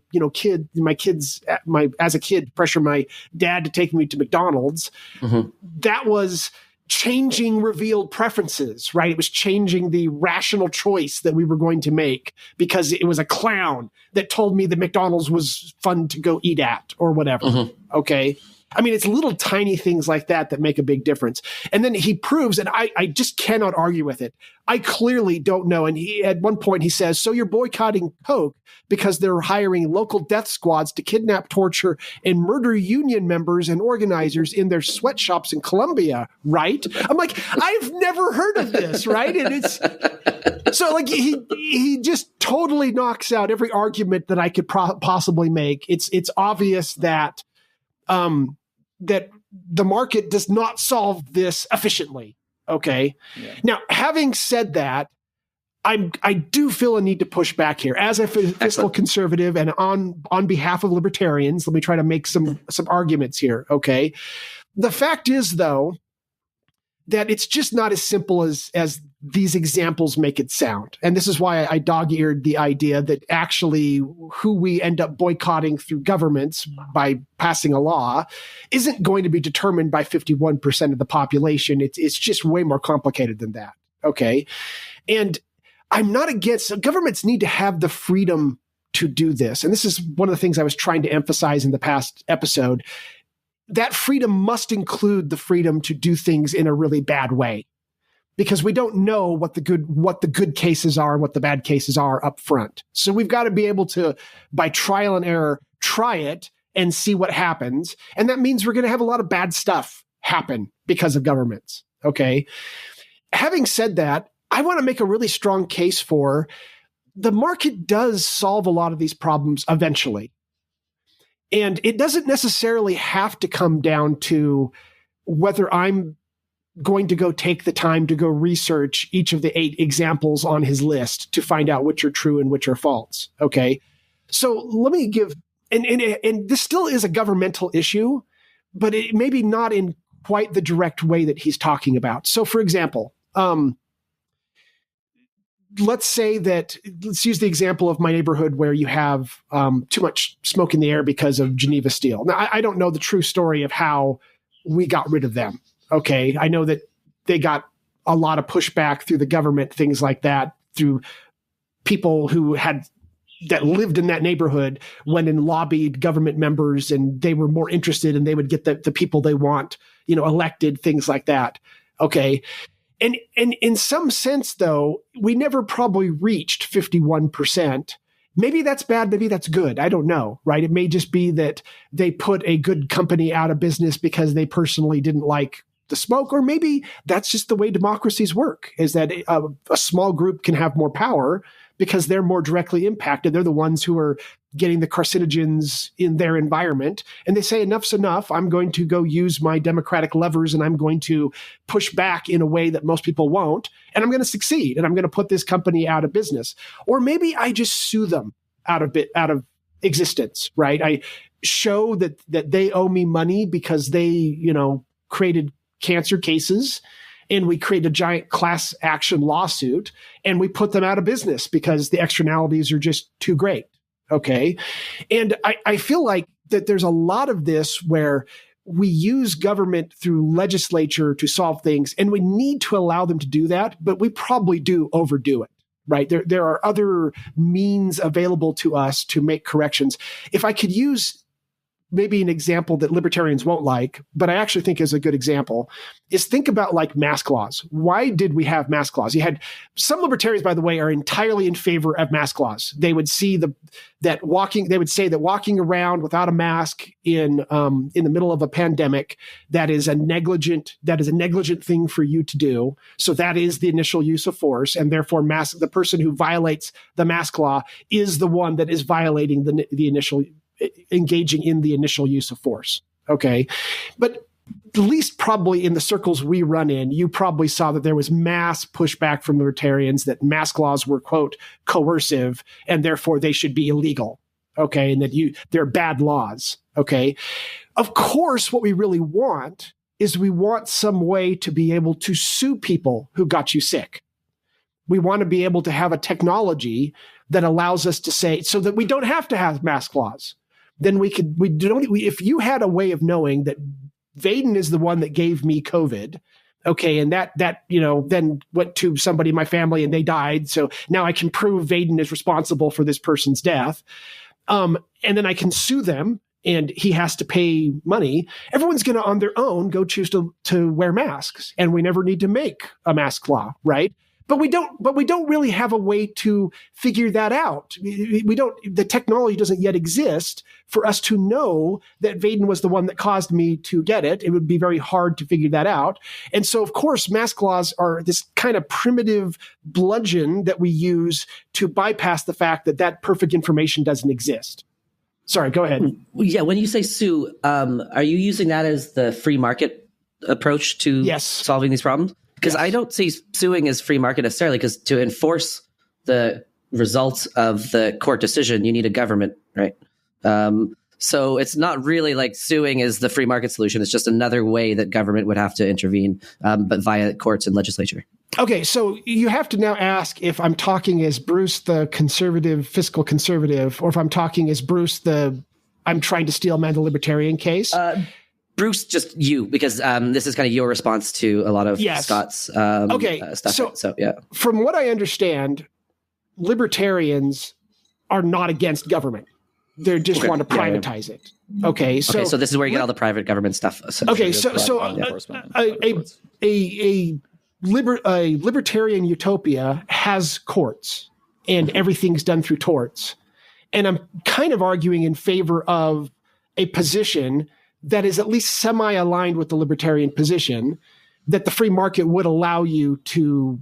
as a kid, pressure my dad to take me to McDonald's. Mm-hmm. That was changing revealed preferences, right? It was changing the rational choice that we were going to make because it was a clown that told me that McDonald's was fun to go eat at or whatever. Mm-hmm. Okay. I mean, it's little tiny things like that that make a big difference. And then he proves, and I just cannot argue with it. I clearly don't know. And at one point he says, so you're boycotting Coke because they're hiring local death squads to kidnap, torture, and murder union members and organizers in their sweatshops in Colombia, right? I'm like, I've never heard of this, right? And it's so like he just totally knocks out every argument that I could possibly make. It's obvious that that the market does not solve this efficiently. Okay. Yeah. Now, having said that, I do feel a need to push back here as a fiscal conservative and on behalf of libertarians. Let me try to make some arguments here. Okay. The fact is, though, that it's just not as simple as these examples make it sound. And this is why I dog-eared the idea that actually who we end up boycotting through governments by passing a law isn't going to be determined by 51% of the population. It's just way more complicated than that. Okay. And I'm not against, governments need to have the freedom to do this. And this is one of the things I was trying to emphasize in the past episode. That freedom must include the freedom to do things in a really bad way, because we don't know what the good cases are and what the bad cases are up front. So we've got to be able to, by trial and error, try it and see what happens. And that means we're going to have a lot of bad stuff happen because of governments. Okay. Having said that, I want to make a really strong case for the market does solve a lot of these problems eventually. And it doesn't necessarily have to come down to whether I'm going to go take the time to go research each of the 8 examples on his list to find out which are true and which are false. Okay. So let me give, and this still is a governmental issue, but it maybe not in quite the direct way that he's talking about. So for example, let's use the example of my neighborhood where you have too much smoke in the air because of Geneva Steel. Now, I don't know the true story of how we got rid of them. Okay. I know that they got a lot of pushback through the government, things like that, through people that lived in that neighborhood went and lobbied government members, and they were more interested and they would get the people they want, elected, things like that. Okay. And in some sense, though, we never probably reached 51%. Maybe that's bad. Maybe that's good. I don't know, right? It may just be that they put a good company out of business because they personally didn't like the smoke, or maybe that's just the way democracies work, is that a small group can have more power because they're more directly impacted. They're the ones who are getting the carcinogens in their environment. And they say, enough's enough. I'm going to go use my democratic levers and I'm going to push back in a way that most people won't. And I'm going to succeed. And I'm going to put this company out of business. Or maybe I just sue them out of existence, right? I show that they owe me money because they, created cancer cases, and we create a giant class action lawsuit, and we put them out of business because the externalities are just too great. Okay. And I feel like that there's a lot of this where we use government through legislature to solve things, and we need to allow them to do that, but we probably do overdo it, right? There are other means available to us to make corrections. If I could use maybe an example that libertarians won't like, but I actually think is a good example, is think about like mask laws. Why did we have mask laws? You had some libertarians, by the way, are entirely in favor of mask laws. They would see they would say that walking around without a mask in the middle of a pandemic, that is a negligent thing for you to do. So that is the initial use of force, and therefore the person who violates the mask law is the one that is violating the initial engaging in the initial use of force. Okay. But at least probably in the circles we run in, you probably saw that there was mass pushback from libertarians that mask laws were, quote, coercive, and therefore they should be illegal. Okay. And that they're bad laws. Okay. Of course, what we really want is we want some way to be able to sue people who got you sick. We want to be able to have a technology that allows us to say, so that we don't have to have mask laws. Then if you had a way of knowing that Vaden is the one that gave me COVID, okay, and that then went to somebody in my family and they died, so now I can prove Vaden is responsible for this person's death, and then I can sue them and he has to pay money, everyone's going to on their own go choose to wear masks, and we never need to make a mask law, right? But we don't really have a way to figure that out. The technology doesn't yet exist for us to know that Vaden was the one that caused me to get it. It would be very hard to figure that out. And so, of course, mask laws are this kind of primitive bludgeon that we use to bypass the fact that perfect information doesn't exist. Sorry, go ahead. Yeah, when you say sue, are you using that as the free market approach to solving these problems? Because I don't see suing as free market necessarily, because to enforce the results of the court decision, you need a government, right? So it's not really like suing is the free market solution. It's just another way that government would have to intervene, but via courts and legislature. Okay, so you have to now ask if I'm talking as Bruce, the conservative, fiscal conservative, or if I'm talking as Bruce, I'm trying to steel man the libertarian case. Bruce, just you, because this is kind of your response to a lot of Scott's stuff. So, yeah. From what I understand, libertarians are not against government. They just want to privatize it. Okay, so this is where you get all the private government stuff. Okay, a libertarian utopia has courts, and everything's done through torts. And I'm kind of arguing in favor of a position that is at least semi-aligned with the libertarian position, that the free market would allow you to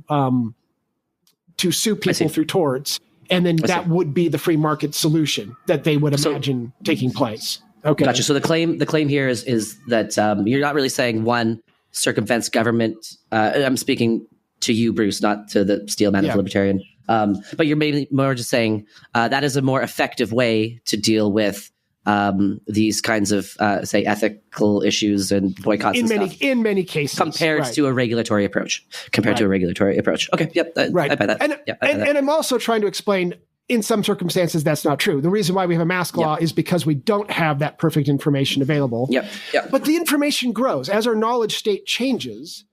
sue people through torts, and then that would be the free market solution that they would imagine taking place. Okay, gotcha. So the claim here is that you're not really saying one circumvents government. I'm speaking to you, Bruce, not to the steel man of the libertarian. But you're maybe more just saying that is a more effective way to deal with these kinds of, say, ethical issues and boycotts in many cases, compared to a regulatory approach. Okay, yep, I buy that. And I'm also trying to explain, in some circumstances, that's not true. The reason why we have a mask law is because we don't have that perfect information available. But the information grows as our knowledge state changes.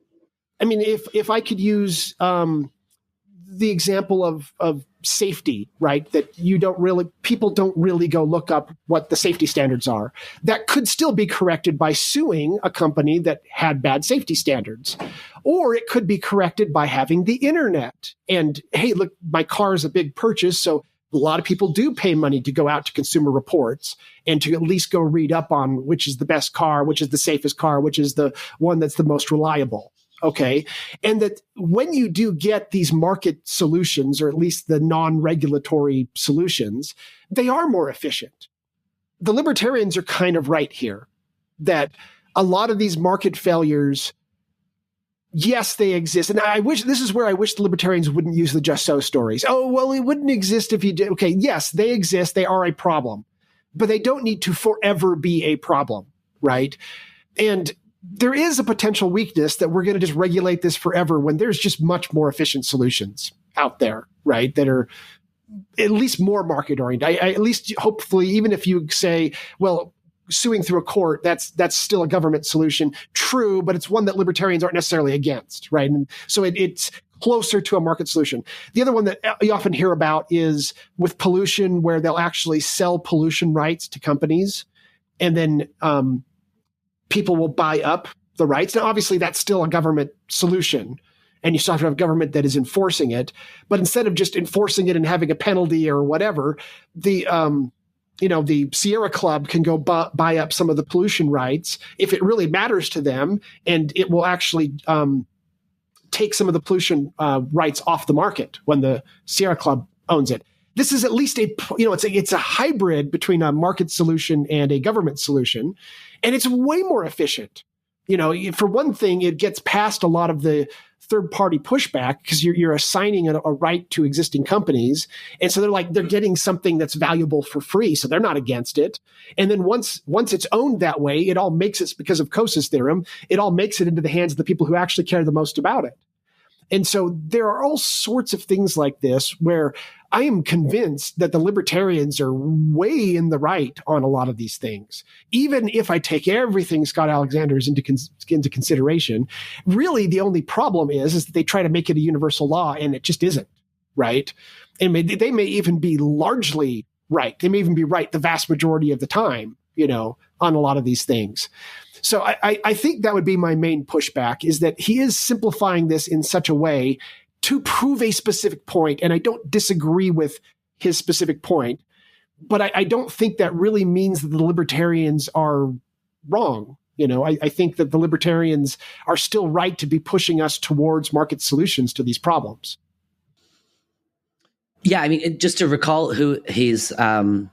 I mean, if I could use the example of safety, right? That people don't really go look up what the safety standards are. That could still be corrected by suing a company that had bad safety standards. Or it could be corrected by having the internet. And hey, look, my car is a big purchase, so a lot of people do pay money to go out to Consumer Reports and to at least go read up on which is the best car, which is the safest car, which is the one that's the most reliable. Okay. And that when you do get these market solutions, or at least the non-regulatory solutions, they are more efficient. The libertarians are kind of right here, that a lot of these market failures, yes, they exist. And this is where I wish the libertarians wouldn't use the just so stories. Oh, well, it wouldn't exist if you did. Okay. Yes, they exist. They are a problem, but they don't need to forever be a problem. Right. And there is a potential weakness that we're going to just regulate this forever when there's just much more efficient solutions out there, right? That are at least more market oriented. At least hopefully, even if you say, well, suing through a court, that's still a government solution. True, but it's one that libertarians aren't necessarily against, right? And so it's closer to a market solution. The other one that you often hear about is with pollution, where they'll actually sell pollution rights to companies, and then people will buy up the rights. Now, obviously, that's still a government solution, and you still have to have a government that is enforcing it. But instead of just enforcing it and having a penalty or whatever, the Sierra Club can go buy up some of the pollution rights if it really matters to them, and it will actually take some of the pollution rights off the market when the Sierra Club owns it. This is at least it's a hybrid between a market solution and a government solution, and it's way more efficient. For one thing, it gets past a lot of the third-party pushback because you're assigning a right to existing companies, and so they're getting something that's valuable for free, so they're not against it. And then once it's owned that way, it all makes it, because of Coase's theorem, it all makes it into the hands of the people who actually care the most about it. And so there are all sorts of things like this where I am convinced that the libertarians are way in the right on a lot of these things. Even if I take everything Scott Alexander is into consideration, really the only problem is that they try to make it a universal law, and it just isn't, right? And they may even be largely right. They may even be right the vast majority of the time, on a lot of these things. So I think that would be my main pushback, is that he is simplifying this in such a way to prove a specific point. And I don't disagree with his specific point, but I don't think that really means that the libertarians are wrong. I think that the libertarians are still right to be pushing us towards market solutions to these problems. Yeah, I mean, just to recall who his opponent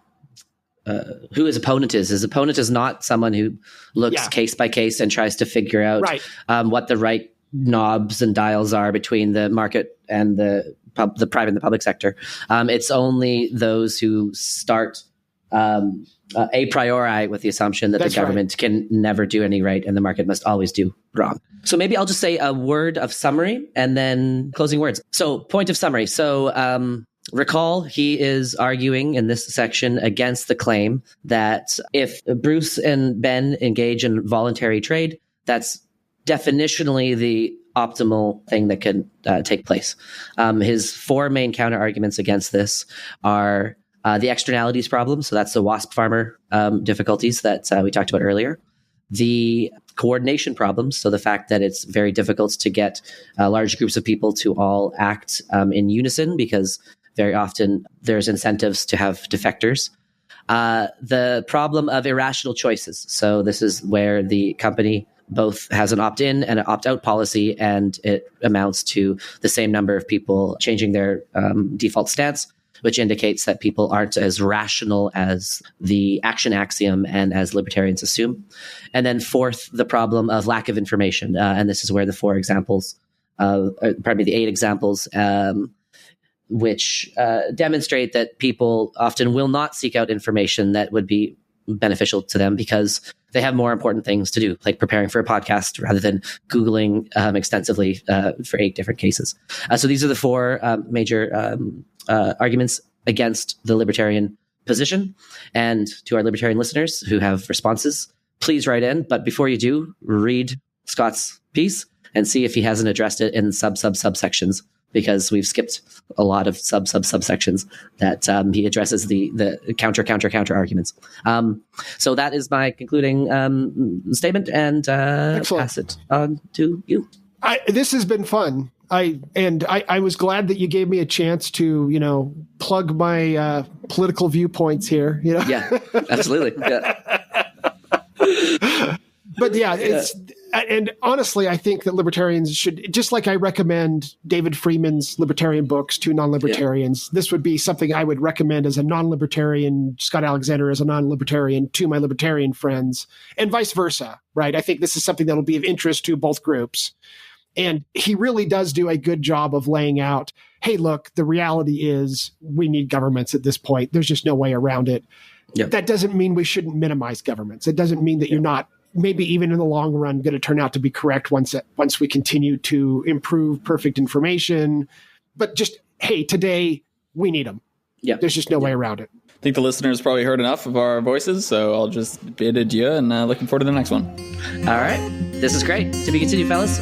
is. His opponent is not someone who looks case by case and tries to figure out what the right knobs and dials are between the market and the private and the public sector. It's only those who start a priori with the assumption that the government can never do any right and the market must always do wrong. So maybe I'll just say a word of summary and then closing words. So point of summary. So recall, he is arguing in this section against the claim that if Bruce and Ben engage in voluntary trade, that's definitionally the optimal thing that can take place. His four main counter arguments against this are the externalities problem. So that's the wasp farmer difficulties that we talked about earlier. The coordination problems. So the fact that it's very difficult to get large groups of people to all act in unison, because very often there's incentives to have defectors. The problem of irrational choices. So this is where the company both has an opt-in and an opt-out policy, and it amounts to the same number of people changing their default stance, which indicates that people aren't as rational as the action axiom and as libertarians assume. And then fourth, the problem of lack of information. And this is where the the 8 examples, which demonstrate that people often will not seek out information that would be beneficial to them because they have more important things to do, like preparing for a podcast rather than Googling extensively for 8 different cases. So these are the 4 major arguments against the libertarian position. And to our libertarian listeners who have responses, please write in. But before you do, read Scott's piece and see if he hasn't addressed it in subsections, because we've skipped a lot of subsections that he addresses the counter arguments. So that is my concluding statement, and pass it on to you. This has been fun. I was glad that you gave me a chance to, plug my political viewpoints here. Yeah, absolutely. Yeah. But and honestly, I think that libertarians should, just like I recommend David Freeman's libertarian books to non-libertarians, this would be something I would recommend as a non-libertarian, Scott Alexander as a non-libertarian, to my libertarian friends, and vice versa, right? I think this is something that will be of interest to both groups. And he really does do a good job of laying out, hey, look, the reality is we need governments at this point. There's just no way around it. Yeah. That doesn't mean we shouldn't minimize governments. It doesn't mean that you're not, maybe even in the long run, going to turn out to be correct once we continue to improve perfect information. But just, hey, today we need them. Yeah. There's just no way around it. I think the listeners probably heard enough of our voices, so I'll just bid adieu and looking forward to the next one. All right. This is great. To be continued, fellas.